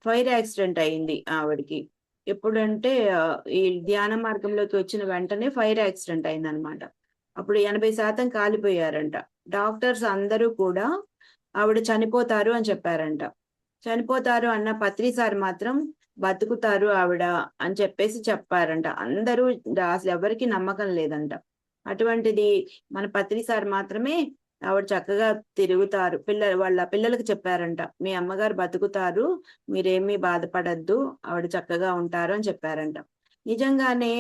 [SPEAKER 1] ఫైర్ యాక్సిడెంట్ అయింది ఆవిడకి. ఎప్పుడంటే ఈ ధ్యాన మార్గంలోకి వచ్చిన వెంటనే ఫైర్ యాక్సిడెంట్ అయిందనమాట. అప్పుడు 80% కాలిపోయారంట. డాక్టర్స్ అందరూ కూడా ఆవిడ చనిపోతారు అని చెప్పారంట. చనిపోతారు అన్న పత్రి సార్ మాత్రం బతుకుతారు ఆవిడ అని చెప్పేసి చెప్పారంట. అందరూ అసలు ఎవరికి నమ్మకం లేదంట. అటువంటిది మన పత్రి సార్ మాత్రమే ఆవిడ చక్కగా తిరుగుతారు. వాళ్ళ పిల్లలకి చెప్పారంట, మీ అమ్మగారు బతుకుతారు, మీరేమీ బాధపడద్దు, ఆవిడ చక్కగా ఉంటారు అని చెప్పారంట. నిజంగానే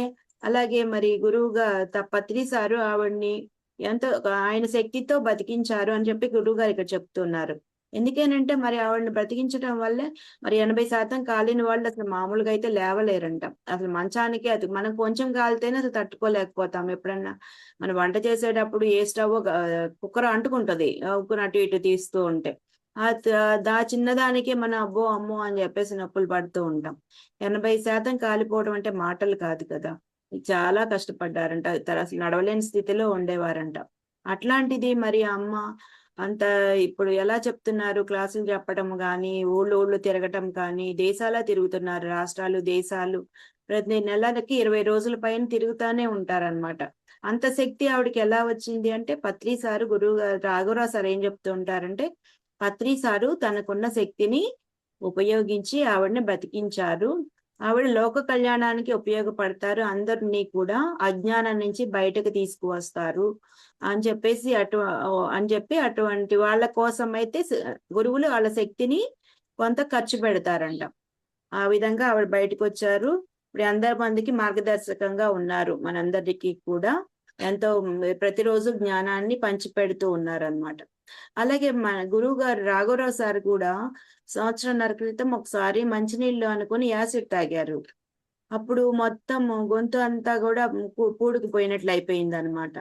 [SPEAKER 1] అలాగే మరి గురువుగా పత్రి సారు ఆవిడ్ని ఎంతో ఆయన శక్తితో బతికించారు అని చెప్పి గురువు గారు ఇక్కడ చెప్తున్నారు. ఎందుకేనంటే మరి ఆవిడని బ్రతికించడం వల్లే మరి 80% కాలిన వాళ్ళు అసలు మామూలుగా అయితే లేవలేరంట. అసలు మంచానికి అది మనం కొంచెం కాలితేనే అసలు తట్టుకోలేకపోతాం. ఎప్పుడన్నా మనం వంట చేసేటప్పుడు ఏ స్టవ్ కుక్కర్ అంటుకుంటది, ఉక్కుని అటు ఇటు తీస్తూ ఉంటే. చిన్నదానికే మన అబ్బో అమ్మో అని చెప్పేసి నొప్పులు పడుతూ ఉంటాం. 80% కాలిపోవడం అంటే మాటలు కాదు కదా. చాలా కష్టపడ్డారంట. అసలు నడవలేని స్థితిలో ఉండేవారంట. అట్లాంటిది మరి అమ్మ అంత ఇప్పుడు ఎలా చెప్తున్నారు, క్లాసులు చెప్పడం గాని, ఊళ్ళు తిరగటం కానీ, దేశాలా తిరుగుతున్నారు, రాష్ట్రాలు, దేశాలు. ప్రతి నెలకి 20 రోజుల పైన తిరుగుతానే ఉంటారన్నమాట. అంత శక్తి ఆవిడకి ఎలా వచ్చింది అంటే, పత్రి సారు గురువు గారు రాఘవరావు సార్ ఏం చెప్తూ ఉంటారంటే, పత్రి సారు తనకున్న శక్తిని ఉపయోగించి ఆవిడని బతికించారు. ఆవిడ లోక కళ్యాణానికి ఉపయోగపడతారు, అందరినీ కూడా అజ్ఞానం నుంచి బయటకు తీసుకువస్తారు అని చెప్పేసి అటువంటి వాళ్ళ కోసం అయితే గురువులు వాళ్ళ శక్తిని కొంత ఖర్చు పెడతారంట. ఆ విధంగా ఆవిడ బయటకు వచ్చారు. ఇప్పుడు అందరి మందికి మార్గదర్శకంగా ఉన్నారు. మనందరికీ కూడా ఎంతో ప్రతిరోజు జ్ఞానాన్ని పంచిపెడుతూ ఉన్నారన్నమాట. అలాగే మన గురువు గారు రాఘవరావు సార్ కూడా సంవత్సరంన్నర క్రితం ఒకసారి మంచినీళ్ళు అనుకుని యాసిడ్ తాగారు. అప్పుడు మొత్తం గొంతు అంతా కూడా పూడుకుపోయినట్లు అయిపోయింది అనమాట.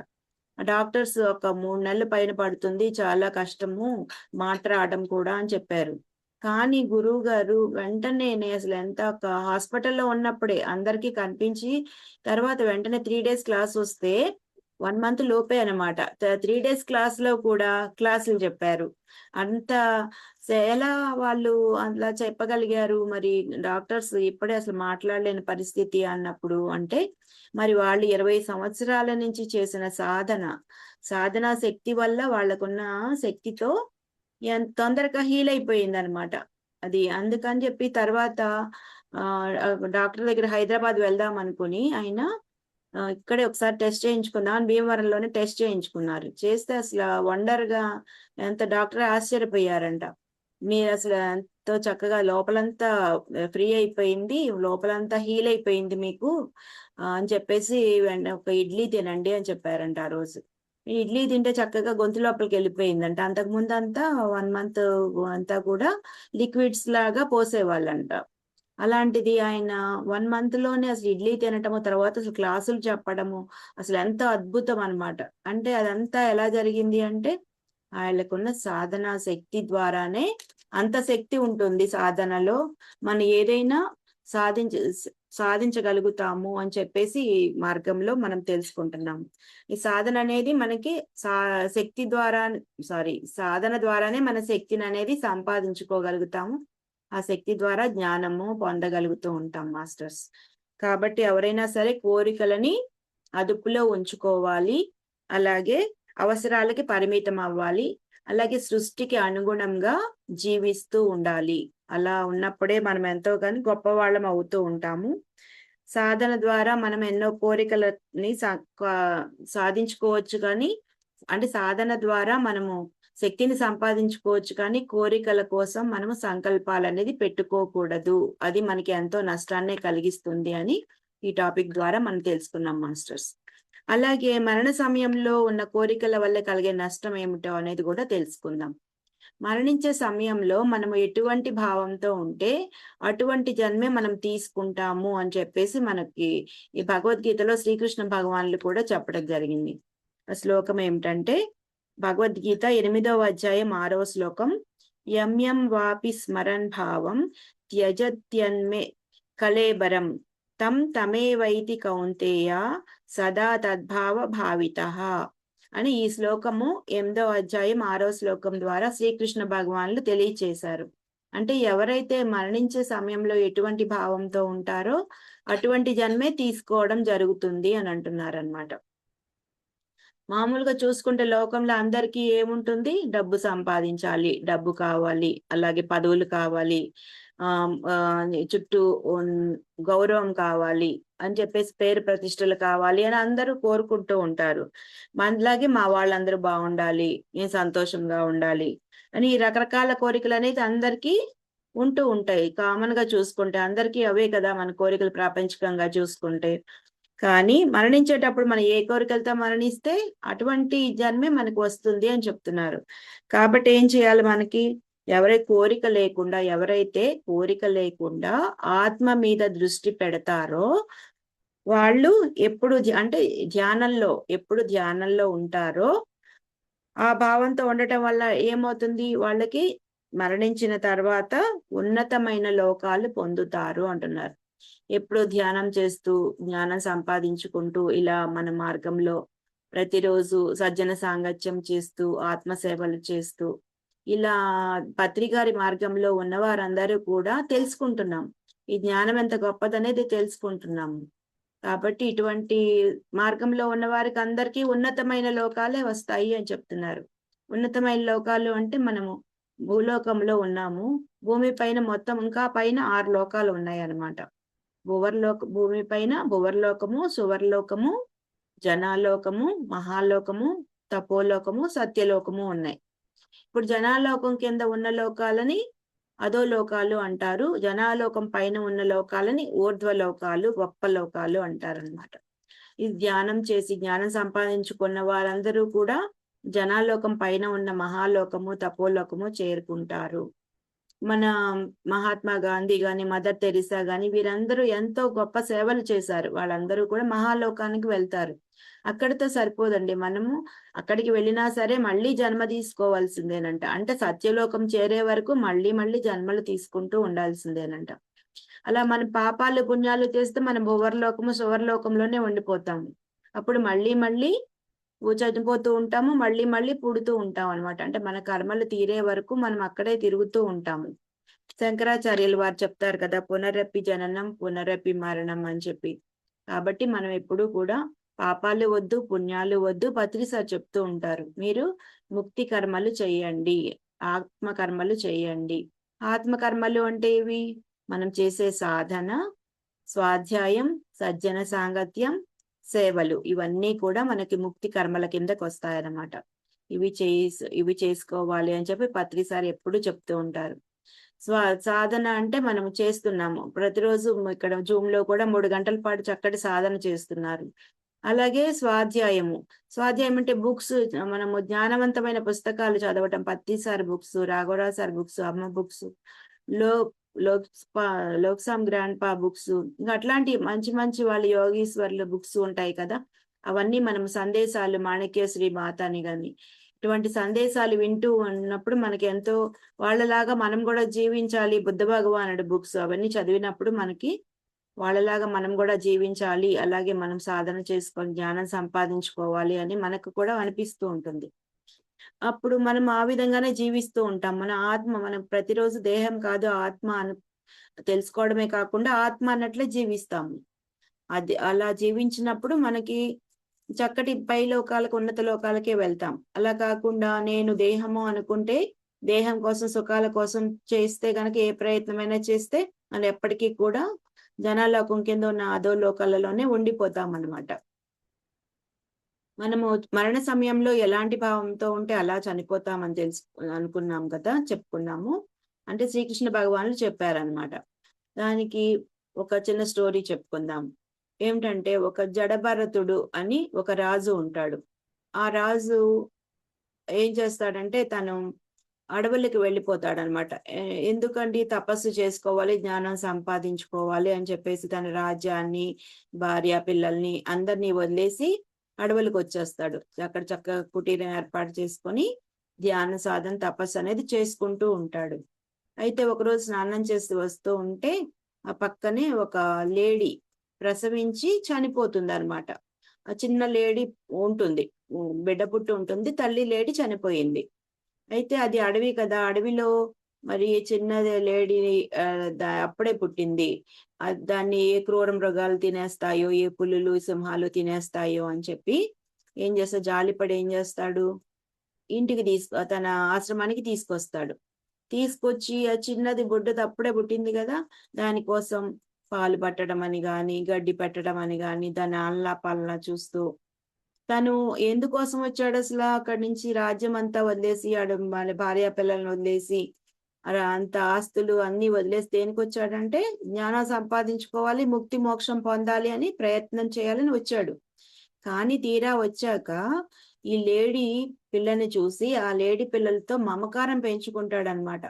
[SPEAKER 1] డాక్టర్స్ ఒక 3 నెలల పైన పడుతుంది, చాలా కష్టము, మాట రావడం కూడా అని చెప్పారు. కానీ గురువు గారు వెంటనే అసలు ఎంత హాస్పిటల్లో ఉన్నప్పుడే అందరికీ కనిపించి, తర్వాత వెంటనే 3 డేస్ క్లాస్ వస్తే 1 మంత్ లోపే అనమాట. 3 డేస్ క్లాస్ లో కూడా క్లాసులు చెప్పారు. అంత ఎలా వాళ్ళు అలా చెప్పగలిగారు? మరి డాక్టర్స్ ఇప్పుడే అసలు మాట్లాడలేని పరిస్థితి అన్నప్పుడు అంటే, మరి వాళ్ళు 20 సంవత్సరాల నుంచి చేసిన సాధన శక్తి వల్ల వాళ్ళకున్న శక్తితో తొందరగా హీల్ అయిపోయిందనమాట. అది అందుకని చెప్పి తర్వాత డాక్టర్ దగ్గర హైదరాబాద్ వెళ్దాం అనుకుని ఆయన ఇక్కడే ఒకసారి టెస్ట్ చేయించుకుందాం అని భీమవరంలోనే టెస్ట్ చేయించుకున్నారు. చేస్తే అసలు వండర్‌గా ఎంత డాక్టర్ ఆశ్చర్యపోయారంట. మీరు అసలు ఎంతో చక్కగా లోపలంతా ఫ్రీ అయిపోయింది, లోపలంతా హీల్ అయిపోయింది మీకు అని చెప్పేసి ఒక ఇడ్లీ తినండి అని చెప్పారంట ఆ రోజు. ఈ ఇడ్లీ తింటే చక్కగా గొంతు లోపలికి వెళ్ళిపోయిందంట. అంతకుముందంతా 1 మంత్ అంతా కూడా లిక్విడ్స్ లాగా పోసేవాళ్ళంట. అలాంటిది ఆయన 1 మంత్ లోనే అసలు ఇడ్లీ తినటము, తర్వాత అసలు క్లాసులు చెప్పడము, అసలు ఎంత అద్భుతం అన్నమాట. అంటే అదంతా ఎలా జరిగింది అంటే, ఆయనకున్న సాధనా శక్తి ద్వారానే అంత శక్తి ఉంటుంది సాధనలో. మనం ఏదైనా సాధించ సాధించగలుగుతాము అని చెప్పేసి ఈ మార్గంలో మనం తెలుసుకుంటున్నాము. ఈ సాధన అనేది మనకి శక్తి ద్వారా సాధన ద్వారానే మన శక్తిని అనేది సంపాదించుకోగలుగుతాము. ఆ శక్తి ద్వారా జ్ఞానము పొందగలుగుతూ ఉంటాం మాస్టర్స్. కాబట్టి ఎవరైనా సరే కోరికలని అదుపులో ఉంచుకోవాలి, అలాగే అవసరాలకి పరిమితం అవ్వాలి, అలాగే సృష్టికి అనుగుణంగా జీవిస్తూ ఉండాలి. అలా ఉన్నప్పుడే మనం ఎంతో కానీ గొప్పవాళ్ళం అవుతూ ఉంటాము. సాధన ద్వారా మనం ఎన్నో కోరికలని సాధించుకోవచ్చు, కానీ అంటే సాధన ద్వారా మనము శక్తిని సంపాదించుకోవచ్చు, కానీ కోరికల కోసం మనము సంకల్పాలనేది పెట్టుకోకూడదు. అది మనకి ఎంతో నష్టాన్నే కలిగిస్తుంది అని ఈ టాపిక్ ద్వారా మనం తెలుసుకున్నాం మాస్టర్స్. అలాగే మరణ సమయంలో ఉన్న కోరికల వల్ల కలిగే నష్టం ఏమిటో అనేది కూడా తెలుసుకుందాం. మరణించే సమయంలో మనము ఎటువంటి భావంతో ఉంటే అటువంటి జన్మే మనం తీసుకుంటాము అని చెప్పేసి మనకి ఈ భగవద్గీతలో శ్రీకృష్ణ భగవానులు కూడా చెప్పడం జరిగింది. ఆ శ్లోకం ఏమిటంటే, భగవద్గీత 8వ అధ్యాయం 6వ శ్లోకం, యం యం వాపి స్మరన్ భావం త్యజత్యన్మే కళేబరం తం తమేవైతి కౌంతేయ సదా తద్భావ భావితః అని ఈ శ్లోకము 8వ అధ్యాయం 6వ శ్లోకం ద్వారా శ్రీకృష్ణ భగవానులు తెలియచేశారు. అంటే ఎవరైతే మరణించే సమయంలో ఎటువంటి భావంతో ఉంటారో అటువంటి జన్మే తీసుకోవడం జరుగుతుంది అని అంటున్నారన్నమాట. మామూలుగా చూసుకుంటే లోకంలో అందరికీ ఏముంటుంది? డబ్బు సంపాదించాలి, డబ్బు కావాలి, అలాగే పదవులు కావాలి, చుట్టూ గౌరవం కావాలి అని చెప్పేసి పేరు ప్రతిష్టలు కావాలి అని అందరూ కోరుకుంటూ ఉంటారు. మనలాగే మా వాళ్ళందరూ బాగుండాలి, నేను సంతోషంగా ఉండాలి అని ఈ రకరకాల కోరికలనేది అందరికీ ఉంటూ ఉంటాయి. కామన్‌గా చూసుకుంటే అందరికీ అవే కదా మన కోరికలు ప్రాపంచికంగా చూసుకుంటే. కానీ మరణించేటప్పుడు మనం ఏ కోరికలతో మరణిస్తే అటువంటి జన్మే మనకు వస్తుంది అని చెప్తున్నారు. కాబట్టి ఏం చేయాలి మనకి? ఎవరైతే కోరిక లేకుండా ఆత్మ మీద దృష్టి పెడతారో వాళ్ళు ఎప్పుడు అంటే ఎప్పుడు ధ్యానంలో ఉంటారో ఆ భావంతో ఉండటం వల్ల ఏమవుతుంది? వాళ్ళకి మరణించిన తర్వాత ఉన్నతమైన లోకాలు పొందుతారు అంటున్నారు. ఎప్పుడు ధ్యానం చేస్తూ, జ్ఞానం సంపాదించుకుంటూ ఇలా మన మార్గంలో ప్రతిరోజు సజ్జన సాంగత్యం చేస్తూ, ఆత్మ సేవలు చేస్తూ, ఇలా పత్రి గారి మార్గంలో ఉన్నవారందరూ కూడా తెలుసుకుంటున్నాం. ఈ జ్ఞానం ఎంత గొప్పదనేది తెలుసుకుంటున్నాము. కాబట్టి ఇటువంటి మార్గంలో ఉన్న వారికి అందరికీ ఉన్నతమైన లోకాలే వస్తాయి అని చెప్తున్నారు. ఉన్నతమైన లోకాలు అంటే మనము భూలోకంలో ఉన్నాము. భూమి పైన మొత్తం ఇంకా పైన 6 లోకాలు ఉన్నాయన్నమాట. భూమి పైన భువర్లోకము, సువర్లోకము, జనాలోకము, మహాలోకము, తపోలోకము, సత్యలోకము ఉన్నాయి. ఇప్పుడు జనాలోకం కింద ఉన్న లోకాలని అధోలోకాలు అంటారు. జనాలోకం పైన ఉన్న లోకాలని ఊర్ధ్వలోకాలు, గొప్ప లోకాలు అంటారన్నమాట. ఇది ధ్యానం చేసి జ్ఞానం సంపాదించుకున్న వారందరూ కూడా జనాలోకం పైన ఉన్న మహాలోకము, తపోలోకము చేరుకుంటారు. మన మహాత్మా గాంధీ గాని, మదర్ తెరిసా గాని వీరందరూ ఎంతో గొప్ప సేవలు చేశారు. వాళ్ళందరూ కూడా మహాలోకానికి వెళ్తారు. అక్కడితో సరిపోదండి. మనము అక్కడికి వెళ్ళినా సరే మళ్ళీ జన్మ తీసుకోవాల్సిందేనంట. అంటే సత్యలోకం చేరే వరకు మళ్ళీ మళ్ళీ జన్మలు తీసుకుంటూ ఉండాల్సిందేనంట. అలా మనం పాపాలు, పుణ్యాలు చేస్తే మనం భువర్లోకము, సువర్లోకంలోనే ఉండిపోతాము. అప్పుడు మళ్ళీ మళ్ళీ చనిపోతూ ఉంటాము. మళ్ళీ మళ్ళీ పుడుతూ ఉంటామనమాట. అంటే మన కర్మలు తీరే వరకు మనం అక్కడే తిరుగుతూ ఉంటాము. శంకరాచార్యులు వారు చెప్తారు కదా! పునరపి జననం, పునరపి మరణం అని చెప్పి. కాబట్టి మనం ఎప్పుడూ కూడా పాపాలు వద్దు, పుణ్యాలు వద్దు. పత్రి సార్ చెప్తూ ఉంటారు. మీరు ముక్తి కర్మలు చేయండి. ఆత్మ కర్మలు చేయండి. ఆత్మ కర్మలు అంటే ఇవి మనం చేసే సాధన, స్వాధ్యాయం, సజ్జన సాంగత్యం, సేవలు ఇవన్నీ కూడా మనకి ముక్తి కర్మల కిందకొస్తాయన్నమాట. ఇవి చేసుకోవాలి అని చెప్పి పత్రి సార్ ఎప్పుడూ చెప్తూ ఉంటారు. సాధన అంటే మనం చేస్తున్నాము. ప్రతిరోజు ఇక్కడ జూమ్‌లో కూడా 3 గంటల పాటు చక్కటి సాధన చేస్తున్నారు. అలాగే స్వాధ్యాయము. స్వాధ్యాయం అంటే బుక్స్ మనము జ్ఞానవంతమైన పుస్తకాలు చదవటం. పత్తి సార్ బుక్స్, రాఘవరావు సార్ బుక్స్, అమ్మ బుక్స్, లో లోక్స్‌పా లోక్సామ్ గ్రాండ్‌పా బుక్స్ ఇంకా అట్లాంటి మంచి మంచి వాళ్ళ యోగీశ్వర్ల బుక్స్ ఉంటాయి కదా! అవన్నీ మనం సందేశాలు మాణిక్యశ్రీ మాతాని గాని ఇటువంటి సందేశాలు వింటూ ఉన్నప్పుడు మనకి ఎంతో వాళ్ళలాగా మనం కూడా జీవించాలి. బుద్ధ భగవానుడి బుక్స్ అవన్నీ చదివినప్పుడు మనకి వాళ్ళలాగా మనం కూడా జీవించాలి. అలాగే మనం సాధన చేసుకొని జ్ఞానం సంపాదించుకోవాలి అని మనకు కూడా అనిపిస్తూ ఉంటుంది. అప్పుడు మనం ఆ విధంగానే జీవిస్తూ ఉంటాం. మనం ప్రతిరోజు దేహం కాదు ఆత్మ తెలుసుకోవడమే కాకుండా ఆత్మ అన్నట్లే జీవిస్తాము. అది అలా జీవించినప్పుడు మనకి చక్కటి పై లోకాలకు, ఉన్నత లోకాలకే వెళ్తాం. అలా కాకుండా నేను దేహము అనుకుంటే దేహం కోసం, సుఖాల కోసం చేస్తే గనక ఏ ప్రయత్నమైనా చేస్తే మనం ఎప్పటికీ కూడా జనాలోకం కింద ఉన్న అధోలోకాలలోనే ఉండిపోతామన్నమాట. మనము మరణ సమయంలో ఎలాంటి భావంతో ఉంటే అలా చనిపోతామని అనుకున్నాం కదా! చెప్పుకున్నాము. అంటే శ్రీకృష్ణ భగవానులు చెప్పారన్నమాట. దానికి ఒక చిన్న స్టోరీ చెప్పుకుందాం. ఏమిటంటే ఒక జడభరతుడు అని ఒక రాజు ఉంటాడు. ఆ రాజు ఏం చేస్తాడంటే తను అడవులకి వెళ్ళిపోతాడనమాట. ఎందుకండి తపస్సు చేసుకోవాలి, జ్ఞానం సంపాదించుకోవాలి అని చెప్పేసి తన రాజ్యాన్ని, భార్య, పిల్లల్ని అందరినీ వదిలేసి అడవులకొచ్చేస్తాడు. అక్కడ చక్కగా కుటీరం ఏర్పాటు చేసుకొని ధ్యాన సాధన, తపస్సు అనేది చేసుకుంటూ ఉంటాడు. అయితే ఒకరోజు స్నానం చేసి వస్తూ ఉంటే ఆ పక్కనే ఒక లేడీ ప్రసవించి చనిపోతుందనమాట. ఆ చిన్న లేడీ ఉంటుంది. బిడ్డ పుట్టి ఉంటుంది. తల్లి లేడీ చనిపోయింది. అయితే అది అడవి కదా! అడవిలో మరి చిన్నది లేడీ అప్పుడే పుట్టింది. దాన్ని ఏ క్రూర మృగాలు తినేస్తాయో, ఏ పులులు, సింహాలు తినేస్తాయో అని చెప్పి ఏం చేస్తాడు, జాలిపడి ఏం చేస్తాడు, ఇంటికి తన ఆశ్రమానికి తీసుకొస్తాడు. తీసుకొచ్చి ఆ చిన్నది బుడ్డది అప్పుడే పుట్టింది కదా, దానికోసం పాలు పట్టడం అని గాని, గడ్డి పెట్టడం అని గాని, దాని ఆలనా పాలనా చూస్తూ, తను ఎందుకోసం వచ్చాడు అసలు, అక్కడి నుంచి రాజ్యం అంతా వదిలేసి, వాళ్ళ భార్య పిల్లల్ని వదిలేసి, అంత ఆస్తులు అన్ని వదిలేసి దేనికి వచ్చాడంటే, జ్ఞానం సంపాదించుకోవాలి, ముక్తి మోక్షం పొందాలి అని ప్రయత్నం చేయాలని వచ్చాడు. కానీ తీరా వచ్చాక ఈ లేడీ పిల్లని చూసి ఆ లేడీ పిల్లలతో మమకారం పెంచుకుంటాడనమాట.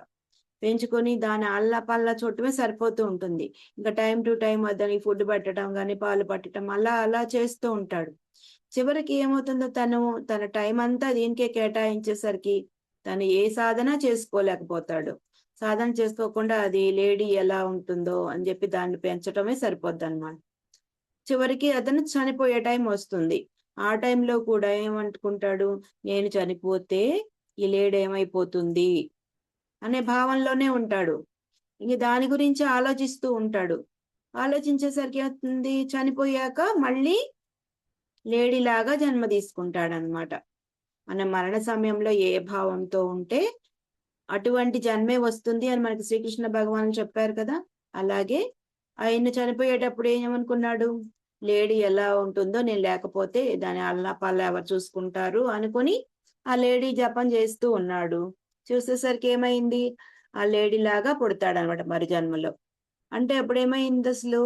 [SPEAKER 1] పెంచుకొని దాని అల్లా పల్లా చూడటమే సరిపోతూ ఉంటుంది. ఇంకా టైం టు టైం దానికి ఫుడ్ పెట్టడం గాని, పాలు పట్టడం అలా అలా చేస్తూ ఉంటాడు. చివరికి ఏమవుతుందో, తన టైం అంతా దీనికే కేటాయించేసరికి తను ఏ సాధన చేసుకోలేకపోతాడు. సాధన చేసుకోకుండా అది లేడీ ఎలా ఉంటుందో అని చెప్పి దాన్ని పెంచటమే సరిపోద్ది అనమాట. చివరికి అతను చనిపోయే టైం వస్తుంది. ఆ టైంలో కూడా ఏమనుకుంటాడు, నేను చనిపోతే ఈ లేడీ ఏమైపోతుంది అనే భావంలోనే ఉంటాడు. ఇంక దాని గురించి ఆలోచిస్తూ ఉంటాడు. ఆలోచించేసరికి ఏమవుతుంది, చనిపోయాక మళ్ళీ లేడీలాగా జన్మ తీసుకుంటాడనమాట. మన మరణ సమయంలో ఏ భావంతో ఉంటే అటువంటి జన్మే వస్తుంది అని మనకి శ్రీకృష్ణ భగవాన్ చెప్పారు కదా. అలాగే ఆయన చనిపోయేటప్పుడు ఏమనుకున్నాడు, లేడీ ఎలా ఉంటుందో నేను లేకపోతే దాని అల్లా పల్లా ఎవరు చూసుకుంటారు అనుకుని ఆ లేడీ జపం చేస్తూ ఉన్నాడు. చూసేసరికి ఏమైంది, ఆ లేడీ లాగా పుడతాడనమాట మరి జన్మలో. అంటే అప్పుడు ఏమైంది అసలు,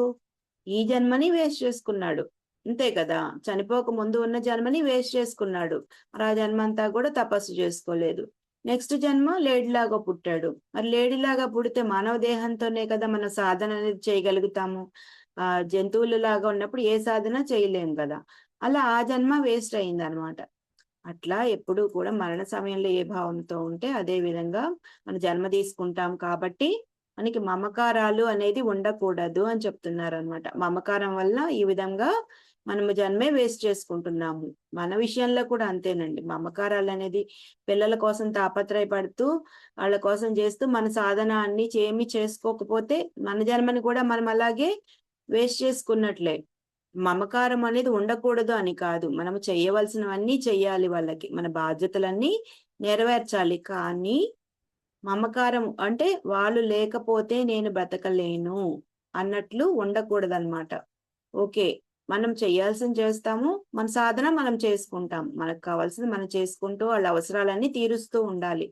[SPEAKER 1] ఈ జన్మని వేస్ట్ చేసుకున్నాడు. అంతే కదా, చనిపోక ముందు ఉన్న జన్మని వేస్ట్ చేసుకున్నాడు. ఆ జన్మ అంతా కూడా తపస్సు చేసుకోలేదు. నెక్స్ట్ జన్మ లేడీలాగా పుట్టాడు. మరి లేడీలాగా పుడితే మానవ దేహంతోనే కదా మనం సాధన అనేది చేయగలుగుతాము. జంతువుల లాగా ఉన్నప్పుడు ఏ సాధన చేయలేము కదా. అలా ఆ జన్మ వేస్ట్ అయింది అనమాట. అట్లా ఎప్పుడూ కూడా మరణ సమయంలో ఏ భావంతో ఉంటే అదే విధంగా మన జన్మ తీసుకుంటాం. కాబట్టి మనకి మమకారాలు అనేది ఉండకూడదు అని చెప్తున్నారు అనమాట. మమకారం వల్ల ఈ విధంగా మనము జన్మే వేస్ట్ చేసుకుంటున్నాము. మన విషయంలో కూడా అంతేనండి. మమకారాలు అనేది పిల్లల కోసం తాపత్రయపడుతూ వాళ్ళ కోసం చేస్తూ మన సాధన అన్ని ఏమి చేసుకోకపోతే మన జన్మని కూడా మనం అలాగే వేస్ట్ చేసుకున్నట్లే. మమకారం అనేది ఉండకూడదు అని కాదు, మనము చేయవలసినవన్నీ చెయ్యాలి, వాళ్ళకి మన బాధ్యతలన్నీ నెరవేర్చాలి. కానీ మమకారం అంటే వాళ్ళు లేకపోతే నేను బ్రతకలేను అన్నట్లు ఉండకూడదన్నమాట. ఓకే, మనం చేయాల్సింది చేస్తాము, మన సాధన మనం చేసుకుంటాం, మనకు కావాల్సింది మనం చేసుకుంటూ వాళ్ళ అవసరాలన్నీ తీరుస్తూ ఉండాలి.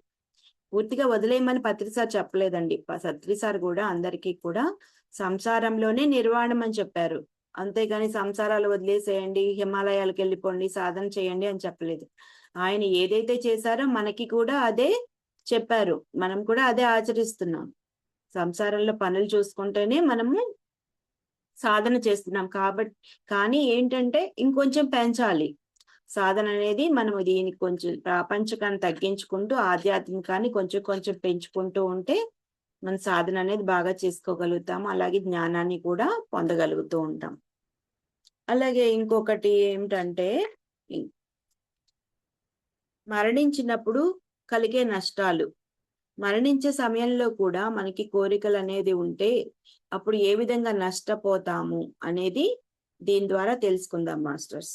[SPEAKER 1] పూర్తిగా వదిలేయమని పత్రి సార్ చెప్పలేదండి. సత్రి సార్ కూడా అందరికీ కూడా సంసారంలోనే నిర్వాణం అని చెప్పారు. అంతేగాని సంసారాలు వదిలేసేయండి, హిమాలయాలకు వెళ్ళిపోండి, సాధన చేయండి అని చెప్పలేదు. ఆయన ఏదైతే చేశారో మనకి కూడా అదే చెప్పారు. మనం కూడా అదే ఆచరిస్తున్నాం. సంసారంలో పనులు చూసుకుంటేనే మనము సాధన చేస్తున్నాం కాబట్టి. కానీ ఏంటంటే ఇంకొంచెం పెంచాలి సాధన అనేది. మనము దీనికి కొంచెం ప్రాపంచకాన్ని తగ్గించుకుంటూ ఆధ్యాత్మికాన్ని కొంచెం కొంచెం పెంచుకుంటూ ఉంటే మన సాధన అనేది బాగా చేసుకోగలుగుతాము. అలాగే జ్ఞానాన్ని కూడా పొందగలుగుతూ ఉంటాం. అలాగే ఇంకొకటి ఏమిటంటే, మరణించినప్పుడు కలిగే నష్టాలు. మరణించే సమయంలో కూడా మనకి కోరికలు అనేది ఉంటే అప్పుడు ఏ విధంగా నష్టపోతాము అనేది దీని ద్వారా తెలుసుకుందాం మాస్టర్స్.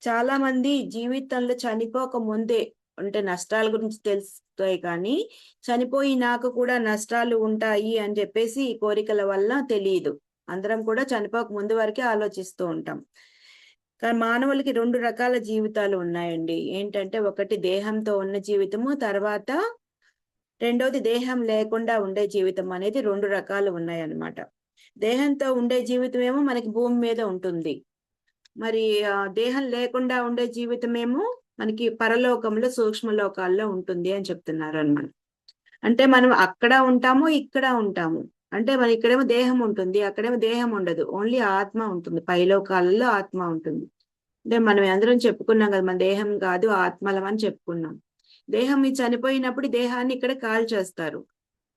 [SPEAKER 1] చాలా మంది జీవితంలో చనిపోక ముందే అంటే నష్టాల గురించి తెలుస్తాయి, కానీ చనిపోయినాక కూడా నష్టాలు ఉంటాయి అని చెప్పేసి ఈ కోరికల వల్ల తెలియదు. అందరం కూడా చనిపోక ముందు వరకే ఆలోచిస్తూ ఉంటాం. కానీ మానవులకి 2 రకాల జీవితాలు ఉన్నాయండి. ఏంటంటే ఒకటి దేహంతో ఉన్న జీవితము, తర్వాత రెండోది దేహం లేకుండా ఉండే జీవితం అనేది 2 రకాలు ఉన్నాయన్నమాట. దేహంతో ఉండే జీవితం ఏమో మనకి భూమి మీద ఉంటుంది. మరి దేహం లేకుండా ఉండే జీవితమేమో మనకి పరలోకంలో సూక్ష్మ లోకాల్లో ఉంటుంది అని చెప్తున్నారు అన్నమాట. అంటే మనం అక్కడ ఉంటాము, ఇక్కడ ఉంటాము. అంటే మన ఇక్కడేమో దేహం ఉంటుంది, అక్కడేమో దేహం ఉండదు, ఓన్లీ ఆత్మ ఉంటుంది. పైలోకాలలో ఆత్మ ఉంటుంది. అంటే మనం అందరం చెప్పుకున్నాం కదా, మన దేహం కాదు ఆత్మలం అని చెప్పుకున్నాం. దేహం చనిపోయినప్పుడు దేహాన్ని ఇక్కడ కాల్చేస్తారు.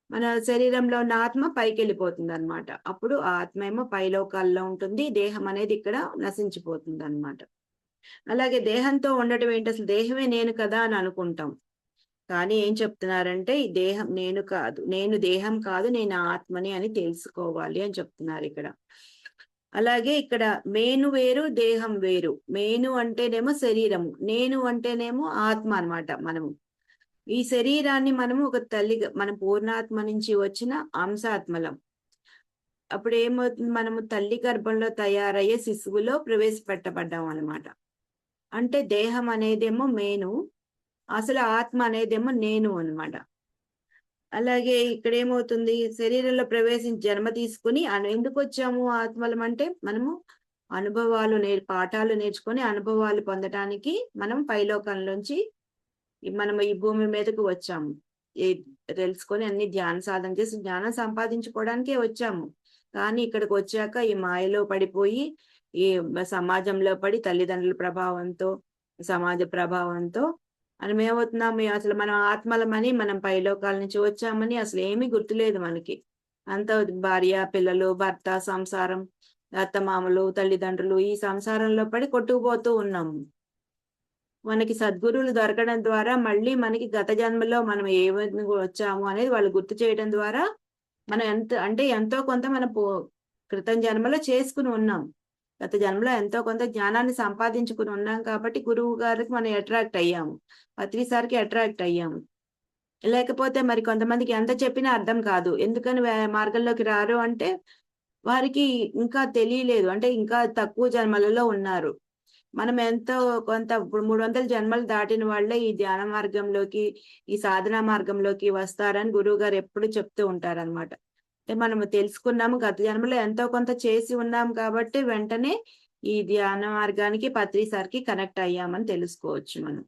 [SPEAKER 1] మన శరీరంలో ఉన్న ఆత్మ పైకి వెళ్ళిపోతుంది అనమాట. అప్పుడు ఆ ఆత్మ ఏమో పైలోకాల్లో ఉంటుంది, దేహం అనేది ఇక్కడ నశించిపోతుంది అనమాట. అలాగే దేహంతో ఉండటం ఏంటి, అసలు దేహమే నేను కదా అని అనుకుంటాం. కానీ ఏం చెప్తున్నారంటే ఈ దేహం నేను కాదు, నేను దేహం కాదు, నేను ఆత్మని అని తెలుసుకోవాలి అని చెప్తున్నారు ఇక్కడ. అలాగే ఇక్కడ మేను వేరు, దేహం వేరు. మేను అంటేనేమో శరీరము, నేను అంటేనేమో ఆత్మ అన్నమాట. మనము ఈ శరీరాన్ని మనము ఒక తల్లిగా, మన పూర్ణాత్మ నుంచి వచ్చిన అంశాత్మలం. అప్పుడు ఏమవుతుంది, మనము తల్లి గర్భంలో తయారయ్యే శిశువులో ప్రవేశపెట్టబడ్డాం అన్నమాట. అంటే దేహం అనేదేమో మేను, అసలు ఆత్మ అనేదేమో నేను అన్నమాట. అలాగే ఇక్కడ ఏమవుతుంది, శరీరంలో ప్రవేశించి జన్మ తీసుకుని ఎందుకు వచ్చాము ఆత్మలం అంటే, మనము అనుభవాలు పాఠాలు నేర్చుకొని అనుభవాలు పొందటానికి మనం పైలోకంలోంచి మనం ఈ భూమి మీదకు వచ్చాము. తెలుసుకొని అన్ని ధ్యాన సాధన చేసి జ్ఞానం సంపాదించుకోవడానికే వచ్చాము. కానీ ఇక్కడికి వచ్చాక ఈ మాయలో పడిపోయి, ఈ సమాజంలో పడి, తల్లిదండ్రుల ప్రభావంతో, సమాజ ప్రభావంతో మనం ఏమవుతున్నాము, అసలు మనం ఆత్మలమని, మనం పైలోకాల నుంచి వచ్చామని అసలు ఏమీ గుర్తులేదు మనకి. అంత భార్య, పిల్లలు, భర్త, సంసారం, అత్తమామలు, తల్లిదండ్రులు, ఈ సంసారంలో పడి కొట్టుకుపోతూ ఉన్నాము. మనకి సద్గురువులు దొరకడం ద్వారా మళ్ళీ మనకి గత జన్మలో మనం ఏ విధంగా వచ్చాము అనేది వాళ్ళు గుర్తు చేయడం ద్వారా మనం ఎంతో కొంత మన క్రితం జన్మలో చేసుకుని ఉన్నాం. గత జన్మలో ఎంతో కొంత జ్ఞానాన్ని సంపాదించుకుని ఉన్నాం కాబట్టి గురువు గారికి మనం అట్రాక్ట్ అయ్యాము, పత్రిసారికి అట్రాక్ట్ అయ్యాము. లేకపోతే మరి కొంతమందికి ఎంత చెప్పినా అర్థం కాదు. ఎందుకని మార్గంలోకి రారు అంటే, వారికి ఇంకా తెలియలేదు, అంటే ఇంకా తక్కువ జన్మలలో ఉన్నారు. మనం ఎంతో కొంత ఇప్పుడు 300 జన్మలు దాటిన వాళ్ళే ఈ ధ్యాన మార్గంలోకి, ఈ సాధనా మార్గంలోకి వస్తారని గురువు గారు ఎప్పుడు చెప్తూ ఉంటారన్నమాట. అంటే మనము తెలుసుకున్నాము, గత జన్మలో ఎంతో కొంత చేసి ఉన్నాం కాబట్టి వెంటనే ఈ ధ్యాన మార్గానికి పత్రిసారికి కనెక్ట్ అయ్యామని తెలుసుకోవచ్చు మనం.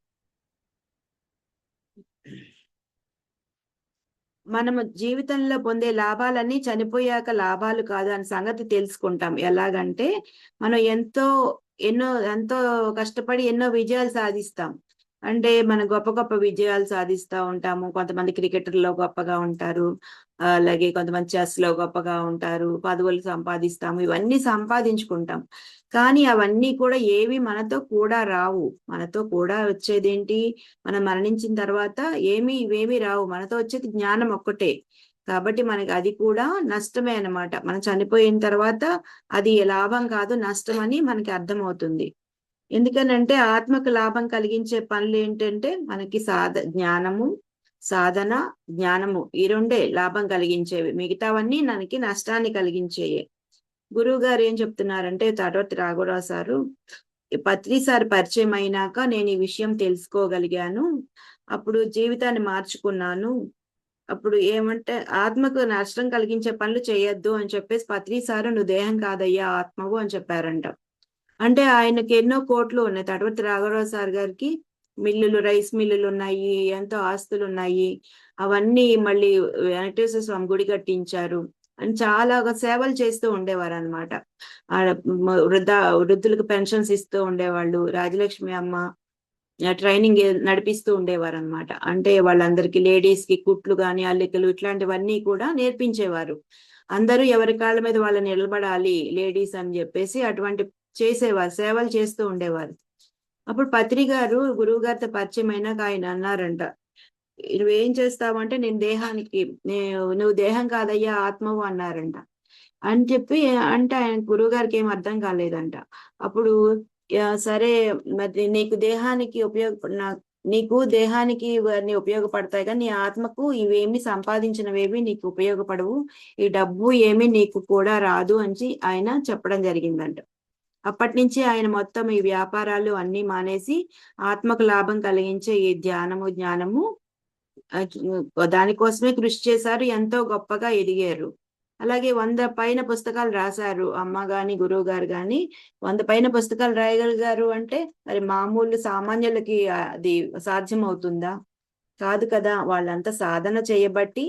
[SPEAKER 1] మనము జీవితంలో పొందే లాభాలన్నీ చనిపోయాక లాభాలు కాదు అనే సంగతి తెలుసుకుంటాం. ఎలాగంటే, మనం ఎంతో కష్టపడి ఎన్నో విజయాలు సాధిస్తాం. అంటే మన గొప్ప గొప్ప విజయాలు సాధిస్తూ ఉంటాము. కొంతమంది క్రికెటర్లో గొప్పగా ఉంటారు, అలాగే కొంతమంది చెస్ లో గొప్పగా ఉంటారు, పదవులు సంపాదిస్తాము, ఇవన్నీ సంపాదించుకుంటాం. కానీ అవన్నీ కూడా ఏవి మనతో కూడా రావు. మనతో కూడా వచ్చేదేంటి, మనం మరణించిన తర్వాత ఇవేమీ రావు. మనతో వచ్చేది జ్ఞానం ఒక్కటే. కాబట్టి మనకి అది కూడా నష్టమే అన్నమాట. మనం చనిపోయిన తర్వాత అది లాభం కాదు, నష్టం అని మనకి అర్థమవుతుంది. ఎందుకనంటే ఆత్మకు లాభం కలిగించే పనులు ఏంటంటే, మనకి జ్ఞానము, సాధన, జ్ఞానము, ఈ రెండే లాభం కలిగించేవి. మిగతావన్నీ మనకి నష్టాన్ని కలిగించేయే. గురువు గారు ఏం చెప్తున్నారంటే, తటవర్తి రాఘవరావు సారు, పత్రిసారి పరిచయం అయినాక నేను ఈ విషయం తెలుసుకోగలిగాను. అప్పుడు జీవితాన్ని మార్చుకున్నాను. అప్పుడు ఏమంటే, ఆత్మకు నష్టం కలిగించే పనులు చేయొద్దు అని చెప్పేసి పత్రిసారు, నువ్వు దేహం కాదయ్యా ఆత్మవు అని చెప్పారంట. అంటే ఆయనకి ఎన్నో కోట్లు ఉన్నాయి. తటవర్తి రాఘవరావు సార్ గారికి రైస్ మిల్లులు ఉన్నాయి, ఎంతో ఆస్తులు ఉన్నాయి. అవన్నీ మళ్ళీ వెంకటేశ్వర స్వామి గుడి కట్టించారు అని చాలా సేవలు చేస్తూ ఉండేవారు అనమాట. వృద్ధులకు పెన్షన్స్ ఇస్తూ ఉండేవాళ్ళు. రాజలక్ష్మి అమ్మ ట్రైనింగ్ నడిపిస్తూ ఉండేవారు అనమాట. అంటే వాళ్ళందరికీ, లేడీస్ కి కుట్లు గాని, అల్లికలు ఇట్లాంటివన్నీ కూడా నేర్పించేవారు. అందరూ ఎవరి కాళ్ళ మీద వాళ్ళు నిలబడాలి లేడీస్ అని చెప్పేసి అటువంటి చేసేవారు, సేవలు చేస్తూ ఉండేవారు. అప్పుడు పత్రి గారు గురువు గారితో పరిచయం అయినాక ఆయన అన్నారంట, నువ్వేం చేస్తావంటే, నువ్వు దేహం కాదయ్యా ఆత్మవు అన్నారంట. అని చెప్పి అంటే ఆయన గురువు గారికి ఏం అర్థం కాలేదంట. అప్పుడు సరే, మరి నీకు దేహానికి ఇవన్నీ ఉపయోగపడతాయి, కానీ నీ ఆత్మకు ఇవేమి సంపాదించినవేవి నీకు ఉపయోగపడవు, ఈ డబ్బు ఏమి నీకు కూడా రాదు అని ఆయన చెప్పడం జరిగిందంట. అప్పటి నుంచి ఆయన మొత్తం ఈ వ్యాపారాలు అన్ని మానేసి ఆత్మకు లాభం కలిగించే ఈ జ్ఞానము దానికోసమే కృషి చేశారు. ఎంతో గొప్పగా ఎదిగారు. అలాగే 100 పైన పుస్తకాలు రాశారు. అమ్మ గాని, గురువు గారు గాని 100 పైన పుస్తకాలు రాయగలిగారు అంటే, మరి మామూలు సామాన్యులకి అది సాధ్యం అవుతుందా? కాదు కదా. వాళ్ళంతా సాధన చేయబట్టి,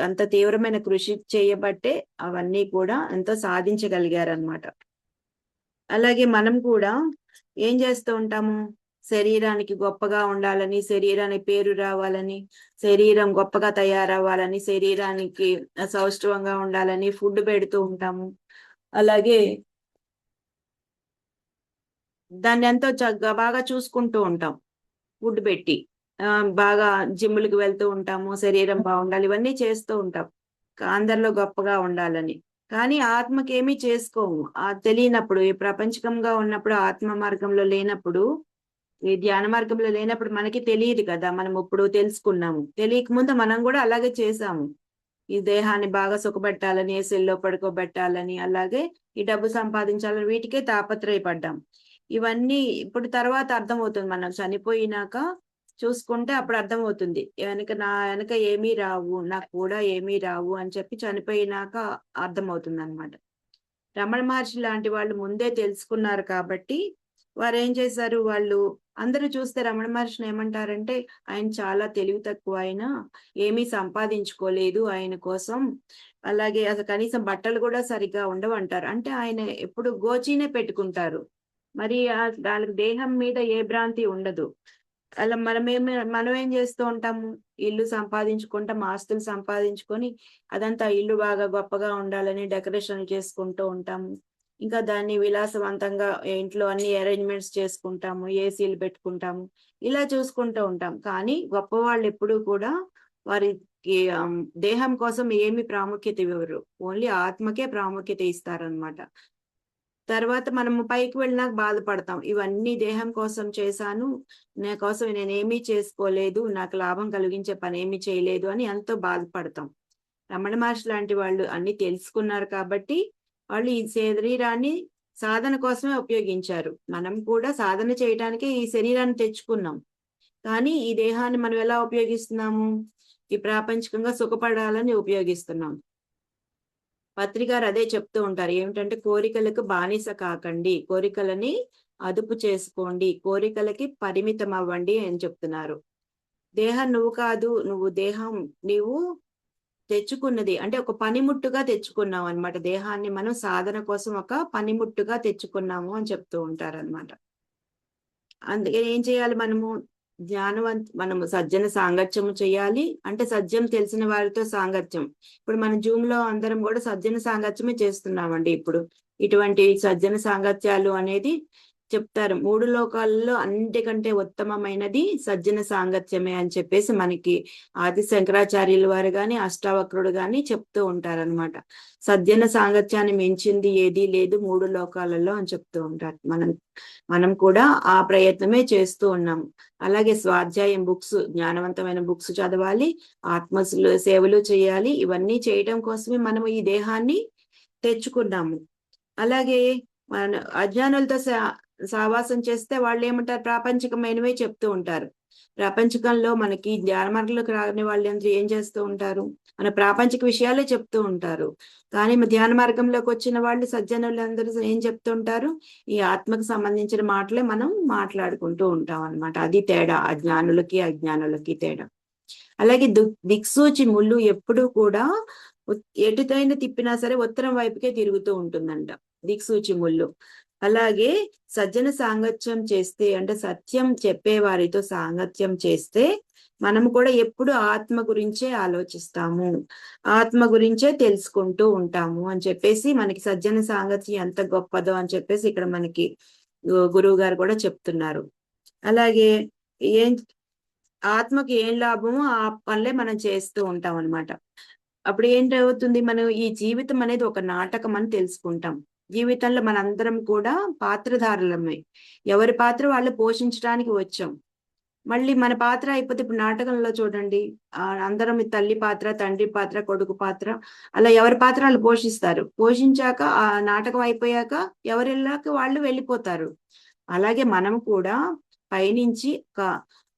[SPEAKER 1] అంత తీవ్రమైన కృషి చేయబట్టే అవన్నీ కూడా ఎంతో సాధించగలిగారనమాట. అలాగే మనం కూడా ఏం చేస్తూ ఉంటాము, శరీరానికి గొప్పగా ఉండాలని, శరీరానికి పేరు రావాలని, శరీరం గొప్పగా తయారవ్వాలని, శరీరానికి సౌష్ఠవంగా ఉండాలని ఫుడ్ పెడుతూ ఉంటాము. అలాగే దాన్ని ఎంతో బాగా చూసుకుంటూ ఉంటాం ఫుడ్ పెట్టి. బాగా జిమ్ములకు వెళ్తూ ఉంటాము, శరీరం బాగుండాలి, ఇవన్నీ చేస్తూ ఉంటాం అందరిలో గొప్పగా ఉండాలని. కానీ ఆత్మకేమీ చేసుకోము. తెలియనప్పుడు, ఈ ప్రపంచకంగా ఉన్నప్పుడు, ఆత్మ మార్గంలో లేనప్పుడు, ఈ ధ్యాన మార్గంలో లేనప్పుడు మనకి తెలియదు కదా. మనం ఇప్పుడు తెలుసుకున్నాము. తెలియక ముందు మనం కూడా అలాగే చేసాము. ఈ దేహాన్ని బాగా సుఖపెట్టాలని, ఏసీల్లో పడుకోబెట్టాలని, అలాగే ఈ డబ్బు సంపాదించాలని, వీటికే తాపత్రయపడ్డాం. ఇవన్నీ ఇప్పుడు తర్వాత అర్థమవుతుంది. మనం చనిపోయినాక చూసుకుంటే అప్పుడు అర్థమవుతుంది. వెనక ఏమీ రావు, నాకు కూడా ఏమీ రావు అని చెప్పి చనిపోయినాక అర్థమవుతుంది అనమాట. రమణ మహర్షి లాంటి వాళ్ళు ముందే తెలుసుకున్నారు కాబట్టి వారు ఏం చేశారు, వాళ్ళు అందరూ చూస్తే రమణ మహర్షిని ఏమంటారంటే, ఆయన చాలా తెలివి తక్కువ, ఆయన ఏమీ సంపాదించుకోలేదు ఆయన కోసం, అలాగే అసలు కనీసం బట్టలు కూడా సరిగ్గా ఉండవు అంటారు. అంటే ఆయన ఎప్పుడు గోచీనే పెట్టుకుంటారు. మరి వాళ్ళకి దేహం మీద ఏ భ్రాంతి ఉండదు. అలా మనం ఏం చేస్తూ ఉంటాము, ఇల్లు సంపాదించుకుంటాం, ఆస్తులు సంపాదించుకొని అదంతా ఇల్లు బాగా గొప్పగా ఉండాలని డెకరేషన్ చేసుకుంటూ ఉంటాము. ఇంకా దాన్ని విలాసవంతంగా ఇంట్లో అన్ని అరేంజ్మెంట్స్ చేసుకుంటాము, ఏసీలు పెట్టుకుంటాము, ఇలా చూసుకుంటూ ఉంటాం. కానీ గొప్పవాళ్ళు ఎప్పుడూ కూడా వారికి దేహం కోసం ఏమి ప్రాముఖ్యత ఇవ్వరు, ఓన్లీ ఆత్మకే ప్రాముఖ్యత ఇస్తారనమాట. తర్వాత మనము పైకి వెళ్ళినాక బాధపడతాం, ఇవన్నీ దేహం కోసం చేశాను, నా కోసం నేనేమీ చేసుకోలేదు, నాకు లాభం కలిగించే పని ఏమీ చేయలేదు అని ఎంతో బాధపడతాం. రమణ మహర్షి లాంటి వాళ్ళు అన్ని తెలుసుకున్నారు కాబట్టి వాళ్ళు ఈ శరీరాన్ని సాధన కోసమే ఉపయోగించారు. మనం కూడా సాధన చేయడానికే ఈ శరీరాన్ని తెచ్చుకున్నాం. కానీ ఈ దేహాన్ని మనం ఎలా ఉపయోగిస్తున్నాము, ఈ ప్రాపంచికంగా సుఖపడాలని ఉపయోగిస్తున్నాం. పత్రికారు అదే చెప్తూ ఉంటారు, ఏమిటంటే కోరికలకు బానిస కాకండి, కోరికలని అదుపు చేసుకోండి, కోరికలకి పరిమితం అవ్వండి అని చెప్తున్నారు. దేహం నువ్వు కాదు, దేహం నీవు తెచ్చుకున్నది, అంటే ఒక పనిముట్టుగా తెచ్చుకున్నాం అనమాట. దేహాన్ని మనం సాధన కోసం ఒక పనిముట్టుగా తెచ్చుకున్నాము అని చెప్తూ ఉంటారనమాట. అందుకే ఏం చేయాలి, మనము సజ్జన సాంగత్యము చేయాలి. అంటే సత్యం తెలిసిన వారితో సాంగత్యం. ఇప్పుడు మన జూమ్ లో అందరం కూడా సజ్జన సాంగత్యమే చేస్తున్నామండి. ఇప్పుడు ఇటువంటి సజ్జన సాంగత్యాలు అనేది చెప్తారు, 3 లోకాలలో అన్నిటికంటే ఉత్తమమైనది సజ్జన సాంగత్యమే అని చెప్పేసి మనకి ఆది శంకరాచార్యుల వారు గాని, అష్టావక్రుడు గాని చెప్తూ ఉంటారనమాట. సజ్జన సాంగత్యాన్ని మించింది ఏదీ లేదు 3 లోకాలలో అని చెప్తూ ఉంటారు. మనం కూడా ఆ ప్రయత్నమే చేస్తూ ఉన్నాం. అలాగే స్వాధ్యాయం బుక్స్, జ్ఞానవంతమైన బుక్స్ చదవాలి, ఆత్మ సేవలు చేయాలి. ఇవన్నీ చేయటం కోసమే మనం ఈ దేహాన్ని తెచ్చుకున్నాము. అలాగే మన అజ్ఞానులతో సావాసం చేస్తే వాళ్ళు ఏమంటారు, ప్రాపంచికమైనవే చెప్తూ ఉంటారు. ప్రపంచకంలో మనకి ధ్యాన మార్గంలోకి రాని వాళ్ళందరూ ఏం చేస్తూ ఉంటారు, మన ప్రాపంచిక విషయాలే చెప్తూ ఉంటారు. కానీ ధ్యాన మార్గంలోకి వచ్చిన వాళ్ళు, సజ్జనులందరూ ఏం చెప్తూ ఉంటారు, ఈ ఆత్మకు సంబంధించిన మాటలే మనం మాట్లాడుకుంటూ ఉంటాం అనమాట. అది తేడా, అజ్ఞానులకి తేడా. అలాగే దిక్సూచి ముళ్ళు ఎప్పుడూ కూడా ఎటుతైనా తిప్పినా సరే ఉత్తరం వైపుకే తిరుగుతూ ఉంటుందంట దిక్సూచి ముళ్ళు. అలాగే సజ్జన సాంగత్యం చేస్తే, అంటే సత్యం చెప్పే వారితో సాంగత్యం చేస్తే మనము కూడా ఎప్పుడు ఆత్మ గురించే ఆలోచిస్తాము, ఆత్మ గురించే తెలుసుకుంటూ ఉంటాము అని చెప్పేసి మనకి సజ్జన సాంగత్యం ఎంత గొప్పదో అని చెప్పేసి ఇక్కడ మనకి గురువు గారు కూడా చెప్తున్నారు. అలాగే ఆత్మకి ఏం లాభమో ఆ పనులే మనం చేస్తూ ఉంటాం అనమాట. అప్పుడు ఏంటవుతుంది, మనం ఈ జీవితం అనేది ఒక నాటకం అని తెలుసుకుంటాం. జీవితంలో మనందరం కూడా పాత్రధారులమే, ఎవరి పాత్ర వాళ్ళు పోషించడానికి వచ్చాం. మళ్ళీ మన పాత్ర అయిపోతే, ఇప్పుడు నాటకంలో చూడండి, అందరం తల్లి పాత్ర, తండ్రి పాత్ర, కొడుకు పాత్ర, అలా ఎవరి పాత్ర వాళ్ళు పోషిస్తారు. పోషించాక ఆ నాటకం అయిపోయాక ఎవరిళ్ళకి వాళ్ళు వెళ్ళిపోతారు. అలాగే మనం కూడా పైనుంచి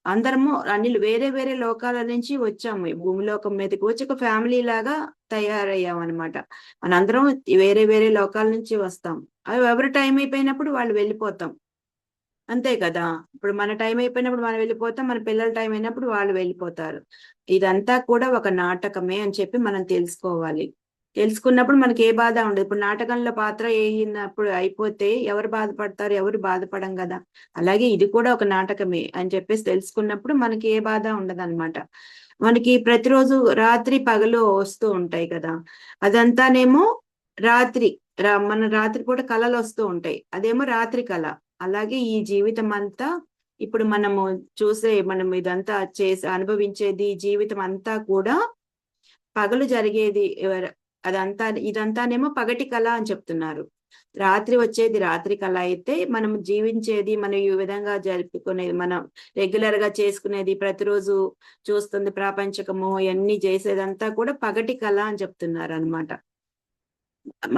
[SPEAKER 1] అందరము అన్ని వేరే వేరే లోకాల నుంచి వచ్చాము, భూమిలోకం మీదకి వచ్చి ఒక ఫ్యామిలీ లాగా తయారయ్యాం అనమాట. మనందరం వేరే వేరే లోకాల నుంచి వస్తాం. అవి ఎవరి టైం అయిపోయినప్పుడు వాళ్ళు వెళ్ళిపోతాం, అంతే కదా. ఇప్పుడు మన టైం అయిపోయినప్పుడు మనం వెళ్ళిపోతాం, మన పిల్లల టైం అయినప్పుడు వాళ్ళు వెళ్ళిపోతారు. ఇదంతా కూడా ఒక నాటకమే అని చెప్పి మనం తెలుసుకోవాలి. తెలుసుకున్నప్పుడు మనకి ఏ బాధ ఉండదు. ఇప్పుడు నాటకంలో పాత్ర వేయినప్పుడు అయిపోతే ఎవరు బాధపడతారు, ఎవరు బాధపడం కదా. అలాగే ఇది కూడా ఒక నాటకమే అని చెప్పేసి తెలుసుకున్నప్పుడు మనకి ఏ బాధ ఉండదు అనమాట. మనకి ప్రతిరోజు రాత్రి పగలు వస్తూ ఉంటాయి కదా, అదంతానేమో మన రాత్రిపూట కళలు వస్తూ ఉంటాయి, అదేమో రాత్రి కళ. అలాగే ఈ జీవితం అంతా, ఇప్పుడు మనం ఇదంతా అనుభవించేది జీవితం అంతా కూడా పగలు జరిగేది ఇదంతానేమో పగటి కళ అని చెప్తున్నారు. రాత్రి వచ్చేది రాత్రి కళ అయితే, మనం జీవించేది, మనం ఈ విధంగా జరుపుకునేది, మనం రెగ్యులర్ గా చేసుకునేది, ప్రతిరోజు చూస్తుంది ప్రాపంచకము ఇవన్నీ చేసేదంతా కూడా పగటి కళ అని చెప్తున్నారు అనమాట.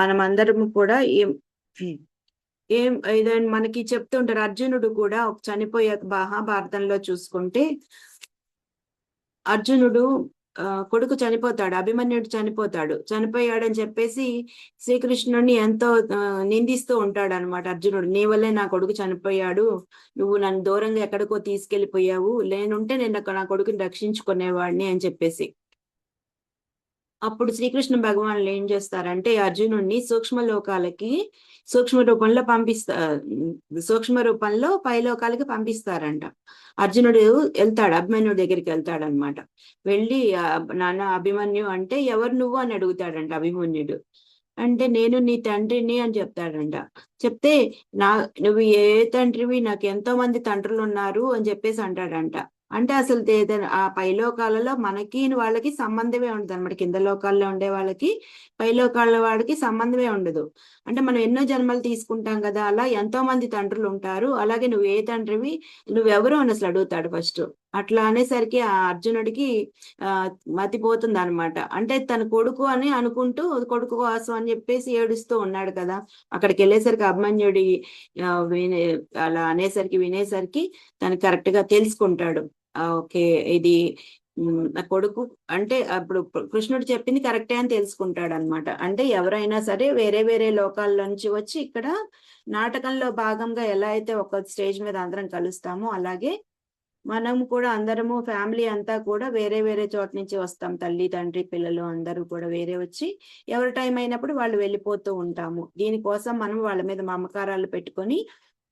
[SPEAKER 1] మనం అందరం కూడా ఏం ఏదైనా మనకి చెప్తుంటారు. అర్జునుడు కూడా చనిపోయాక మహాభారతంలో చూసుకుంటే, అర్జునుడు కొడుకు చనిపోతాడు, అభిమన్యుడు చనిపోయాడని చెప్పేసి శ్రీకృష్ణుడిని ఎంతో నిందిస్తూ ఉంటాడు అనమాట. అర్జునుడు, నీ వల్లే నా కొడుకు చనిపోయాడు, నువ్వు నన్ను దూరంగా ఎక్కడికో తీసుకెళ్లిపోయావు, లేనుంటే నేను నా కొడుకుని రక్షించుకునేవాడిని అని చెప్పేసి. అప్పుడు శ్రీకృష్ణ భగవానులు ఏం చేస్తారంటే, అర్జునుడిని సూక్ష్మ రూపంలో పైలోకాలకి పంపిస్తారంట. అర్జునుడు వెళ్తాడు, అభిమన్యుడి దగ్గరికి వెళ్తాడనమాట. వెళ్ళి నాన్న అభిమన్యు అంటే, ఎవరు నువ్వు అని అడుగుతాడంట అభిమన్యుడు. అంటే, నేను నీ తండ్రిని అని చెప్తాడంట. చెప్తే, నువ్వు ఏ తండ్రివి, నాకు ఎంతో మంది తండ్రులు ఉన్నారు అని చెప్పేసి అంటాడంట. అంటే అసలు ఆ పైలోకాలలో మనకి వాళ్ళకి సంబంధమే ఉండదు అనమాట. కింద లోకాల్లో ఉండే వాళ్ళకి పైలోకాల వాడికి సంబంధమే ఉండదు. అంటే మనం ఎన్నో జన్మలు తీసుకుంటాం కదా, అలా ఎంతో మంది తండ్రులు ఉంటారు. అలాగే నువ్వు ఏ తండ్రివి, నువ్వెవరు అని అసలు అడుగుతాడు ఫస్ట్. అట్లా అనేసరికి ఆ అర్జునుడికి మతిపోతుంది అనమాట. అంటే తన కొడుకు అని అనుకుంటూ, కొడుకు కోసం అని చెప్పేసి ఏడుస్తూ ఉన్నాడు కదా. అక్కడికి వెళ్ళేసరికి అభిమన్యుడి అలా వినేసరికి తను కరెక్ట్ గా తెలుసుకుంటాడు. ఓకే, ఇది నా కొడుకు అంటే, అప్పుడు కృష్ణుడు చెప్పింది కరెక్టే అని తెలుసుకుంటాడు అనమాట. అంటే ఎవరైనా సరే వేరే వేరే లోకాల నుంచి వచ్చి ఇక్కడ నాటకంలో భాగంగా ఎలా అయితే ఒక స్టేజ్ మీద అందరం కలుస్తామో, అలాగే మనం కూడా అందరము ఫ్యామిలీ అంతా కూడా వేరే వేరే చోట నుంచి వస్తాం. తల్లి తండ్రి పిల్లలు అందరూ కూడా వేరే వచ్చి ఎవరి టైం అయినప్పుడు వాళ్ళు వెళ్ళిపోతూ ఉంటాము. దీనికోసం మనం వాళ్ళ మీద మమకారాలు పెట్టుకొని,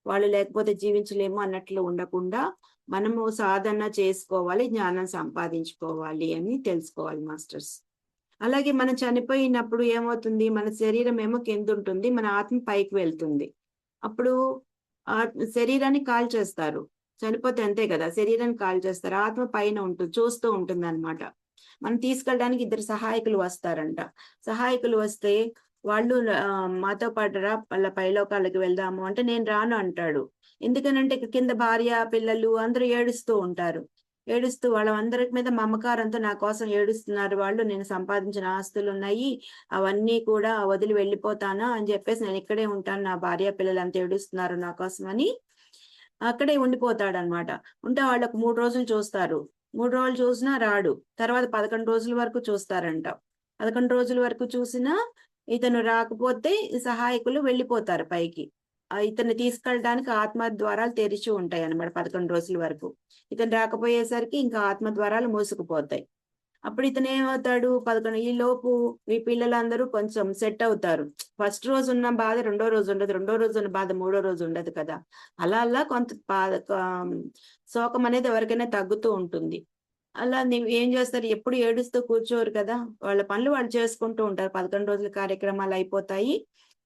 [SPEAKER 1] వాళ్ళు లేకపోతే జీవించలేము అన్నట్లు ఉండకుండా మనము సాధన చేసుకోవాలి, జ్ఞానం సంపాదించుకోవాలి అని తెలుసుకోవాలి మాస్టర్స్. అలాగే మనం చనిపోయినప్పుడు ఏమవుతుంది, మన శరీరం ఏమో కింద ఉంటుంది, మన ఆత్మ పైకి వెళ్తుంది. అప్పుడు ఆ శరీరాన్ని కాల్చేస్తారు. చనిపోతే అంతే కదా, శరీరాన్ని కాల్చేస్తారు, ఆత్మ పైన ఉంటుంది, చూస్తూ ఉంటుంది అనమాట. మనం తీసుకెళ్ళడానికి 2 సహాయకులు వస్తారంట. సహాయకులు వస్తే వాళ్ళు మాతో పాటు రా, వాళ్ళ పైలోకాలకి వెళ్దాము అంటే, నేను రాను అంటాడు. ఎందుకనంటే కింద భార్య పిల్లలు అందరూ ఏడుస్తూ ఉంటారు. ఏడుస్తూ వాళ్ళందరి మీద మమకారంతో నా కోసం ఏడుస్తున్నారు వాళ్ళు, నేను సంపాదించిన ఆస్తులు ఉన్నాయి, అవన్నీ కూడా వదిలి వెళ్ళిపోతానా అని చెప్పేసి నేను ఇక్కడే ఉంటాను, నా భార్య పిల్లలు అంతా ఏడుస్తున్నారు నా కోసం అని అక్కడే ఉండిపోతాడనమాట. ఉంటే వాళ్ళకు 3 రోజులు చూస్తారు. 3 రోజులు చూసినా రాడు. తర్వాత 11 రోజుల వరకు చూస్తారంట. 11 రోజుల వరకు చూసినా ఇతను రాకపోతే సహాయకులు వెళ్ళిపోతారు పైకి. ఇతన్ని తీసుకెళ్ళడానికి ఆత్మ ద్వారాలు తెరిచి ఉంటాయి అన్నమాట 11 రోజుల వరకు. ఇతను రాకపోయేసరికి ఇంకా ఆత్మ ద్వారాలు మూసుకుపోతాయి. అప్పుడు ఇతను ఏమవుతాడు, 11 ఈ లోపు ఈ పిల్లలందరూ కొంచెం సెట్ అవుతారు. ఫస్ట్ రోజు ఉన్న బాధ రెండో రోజు ఉండదు, రెండో రోజు ఉన్న బాధ మూడో రోజు ఉండదు కదా. అలా అలా కొంత శోకం అనేది ఎవరికైనా తగ్గుతూ ఉంటుంది. అలా ఏం చేస్తారు, ఎప్పుడు ఏడుస్తూ కూర్చోరు కదా, వాళ్ళ పనులు వాళ్ళు చేసుకుంటూ ఉంటారు. 11 రోజుల కార్యక్రమాలు అయిపోతాయి.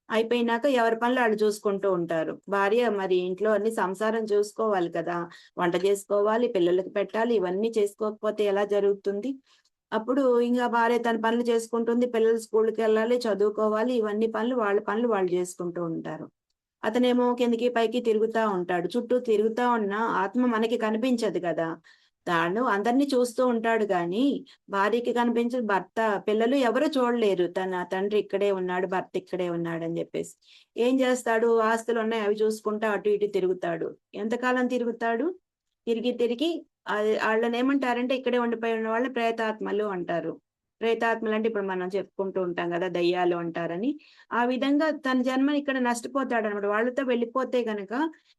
[SPEAKER 1] అయిపోయినాక ఎవరి పనులు వాళ్ళు చూసుకుంటూ ఉంటారు. భార్య మరి ఇంట్లో అన్ని సంసారం చూసుకోవాలి కదా, వంట చేసుకోవాలి, పిల్లలకి పెట్టాలి, ఇవన్నీ చేసుకోకపోతే ఎలా జరుగుతుంది. అప్పుడు ఇంకా భార్య తన పనులు చేసుకుంటుంది, పిల్లలు స్కూల్కి వెళ్ళాలి, చదువుకోవాలి, ఇవన్నీ వాళ్ళ పనులు వాళ్ళు చేసుకుంటూ ఉంటారు. అతనేమో కిందకి పైకి తిరుగుతా ఉంటాడు. చుట్టూ తిరుగుతా ఉన్న ఆత్మ మనకి కనిపించదు కదా, తాను అందరినీ చూస్తూ ఉంటాడు గాని భార్యకి కనిపించదు, భర్త పిల్లలు ఎవరు చూడలేరు, తన తండ్రి ఇక్కడే ఉన్నాడు, భర్త ఇక్కడే ఉన్నాడు అని చెప్పేసి. ఏం చేస్తాడు, ఆస్తులు ఉన్నాయి అవి చూసుకుంటా అటు ఇటు తిరుగుతాడు. ఎంతకాలం తిరుగుతాడు, తిరిగి వాళ్ళని ఏమంటారంటే, ఇక్కడే ఉండిపోయి ఉన్న వాళ్ళని ప్రేతాత్మలు అంటారు. ప్రేతాత్మలు అంటే ఇప్పుడు మనం చెప్పుకుంటూ ఉంటాం కదా, దయ్యాలు అంటారని. ఆ విధంగా తన జన్మని ఇక్కడ నష్టపోతాడు అనమాట. వాళ్ళతో వెళ్ళిపోతే గనక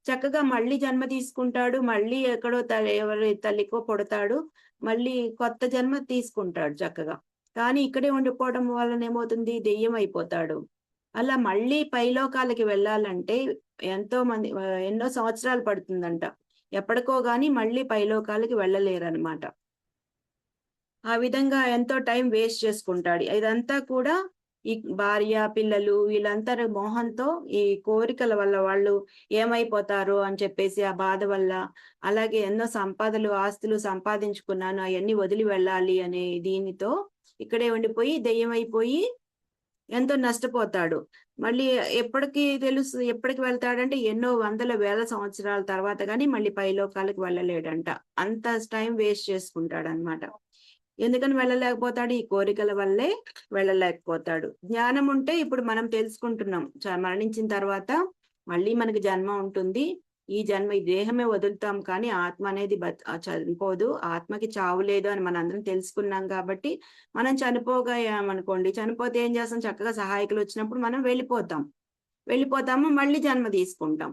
[SPEAKER 1] చక్కగా మళ్ళీ జన్మ తీసుకుంటాడు, మళ్ళీ ఎక్కడో ఎవరి తల్లికో పుడతాడు, మళ్ళీ కొత్త జన్మ తీసుకుంటాడు చక్కగా. కానీ ఇక్కడే ఉండిపోవడం వలన ఏమవుతుంది, దెయ్యం అయిపోతాడు. అలా మళ్ళీ పైలోకాలకి వెళ్ళాలంటే ఎన్నో సంవత్సరాలు పడుతుందంట. ఎప్పటికో గాని మళ్ళీ పైలోకాలకి వెళ్ళలేరన్నమాట. ఆ విధంగా ఎంతో టైం వేస్ట్ చేసుకుంటాడు. ఇదంతా కూడా ఈ భార్య పిల్లలు వీళ్ళంతా మోహంతో, ఈ కోరికల వల్ల వాళ్ళు ఏమైపోతారో అని చెప్పేసి ఆ బాధ వల్ల, అలాగే ఎన్నో సంపదలు ఆస్తులు సంపాదించుకున్నాను అవన్నీ వదిలి వెళ్ళాలి అనే దీనితో ఇక్కడే ఉండిపోయి దెయ్యం అయిపోయి ఎంతో నష్టపోతాడు. మళ్ళీ ఎప్పటికి వెళ్తాడంటే ఎన్నో వందల వేల సంవత్సరాల తర్వాత గాని మళ్ళీ పైలోకాలకు వెళ్ళలేడంట. అంత టైం వేస్ట్ చేసుకుంటాడనమాట. ఎందుకని వెళ్ళలేకపోతాడు? ఈ కోరికల వల్లే వెళ్ళలేకపోతాడు. జ్ఞానం ఉంటే ఇప్పుడు మనం తెలుసుకుంటున్నాం. మరణించిన తర్వాత మళ్ళీ మనకి జన్మ ఉంటుంది. ఈ దేహమే వదులుతాం కానీ ఆత్మ అనేది చనిపోదు. ఆత్మకి చావు లేదు అని మనందరం తెలుసుకున్నాం కాబట్టి మనం చనిపోయామనుకోండి, చనిపోతే ఏం చేస్తాం? చక్కగా సహాయకులు వచ్చినప్పుడు మనం వెళ్ళిపోతాము, మళ్ళీ జన్మ తీసుకుంటాం.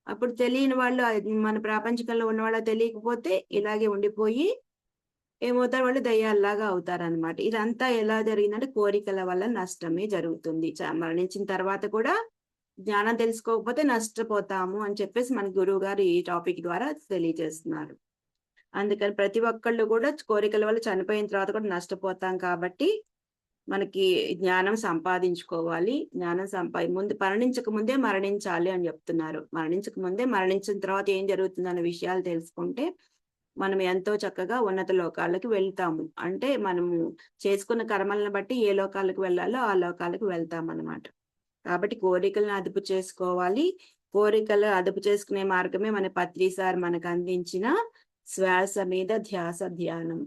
[SPEAKER 1] అప్పుడు తెలియని వాళ్ళు, మన ప్రాపంచికంలో ఉన్న వాళ్ళకి తెలియకపోతే ఇలాగే ఉండిపోయి ఏమవుతారు? వాళ్ళు దయ్యాల్లాగా అవుతారనమాట. ఇదంతా ఎలా జరిగిందంటే కోరికల వల్ల నష్టమే జరుగుతుంది. మరణించిన తర్వాత కూడా జ్ఞానం తెలుసుకోకపోతే నష్టపోతాము అని చెప్పేసి మన గురువు గారు ఈ టాపిక్ ద్వారా తెలియజేస్తున్నారు. అందుకని ప్రతి ఒక్కళ్ళు కూడా కోరికల వల్ల చనిపోయిన తర్వాత కూడా నష్టపోతాం కాబట్టి మనకి జ్ఞానం సంపాదించుకోవాలి. మరణించక ముందే మరణించాలి అని చెప్తున్నారు. మరణించిన తర్వాత ఏం జరుగుతుందన్న విషయాలు తెలుసుకుంటే మనం ఎంతో చక్కగా ఉన్నత లోకాలకు వెళ్తాము. అంటే మనము చేసుకున్న కర్మలను బట్టి ఏ లోకాలకు వెళ్ళాలో ఆ లోకాలకు వెళ్తాం అన్నమాట. కాబట్టి కోరికలను అదుపు చేసుకోవాలి. కోరికలు అదుపు చేసుకునే మార్గమే మన పత్రి సార్ మనకు అందించిన శ్వాస మీద ధ్యాస ధ్యానం.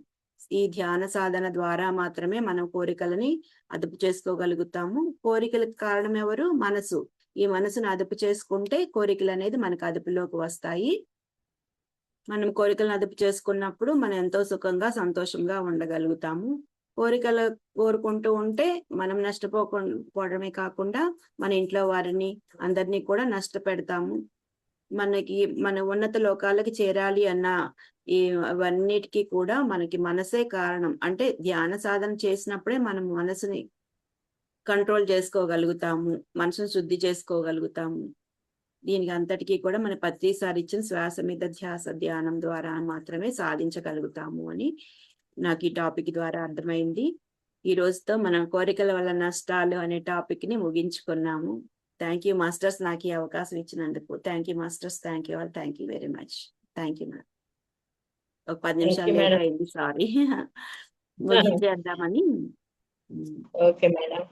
[SPEAKER 1] ఈ ధ్యాన సాధన ద్వారా మాత్రమే మనం కోరికలని అదుపు చేసుకోగలుగుతాము. కోరికలకు కారణం ఎవరు? మనసు. ఈ మనసును అదుపు చేసుకుంటే కోరికలు అనేది మనకు అదుపులోకి వస్తాయి. మనం కోరికలను అదుపు చేసుకున్నప్పుడు మనం ఎంతో సుఖంగా సంతోషంగా ఉండగలుగుతాము. కోరికలు కోరుకుంటూ ఉంటే మనం నష్టపోవడమే కాకుండా మన ఇంట్లో వారిని అందరినీ కూడా నష్టపెడతాము. మన ఉన్నత లోకాలకి చేరాలి అన్న అవన్నిటికీ కూడా మనకి మనసే కారణం. అంటే ధ్యాన సాధన చేసినప్పుడే మనం మనసుని కంట్రోల్ చేసుకోగలుగుతాము, మనసును శుద్ధి చేసుకోగలుగుతాము. దీనికి అంతటికీ కూడా మన పత్రి సార్ ఇచ్చిన శ్వాస మీద ధ్యాస ధ్యానం ద్వారా మాత్రమే సాధించగలుగుతాము అని నాకు ఈ టాపిక్ ద్వారా అర్థమైంది. ఈ రోజుతో మనం కోరికల వల్ల నష్టాలు అనే టాపిక్ ని ముగించుకున్నాము. థ్యాంక్ యూ మాస్టర్స్, నాకు ఈ అవకాశం ఇచ్చినందుకు. Thank you masters, thank you all, thank you very much. Thank you madam. ఒక 10 నిమిషాలు లేట్ అయింది, సారీ. ముగించేద్దామని.
[SPEAKER 2] Okay madam.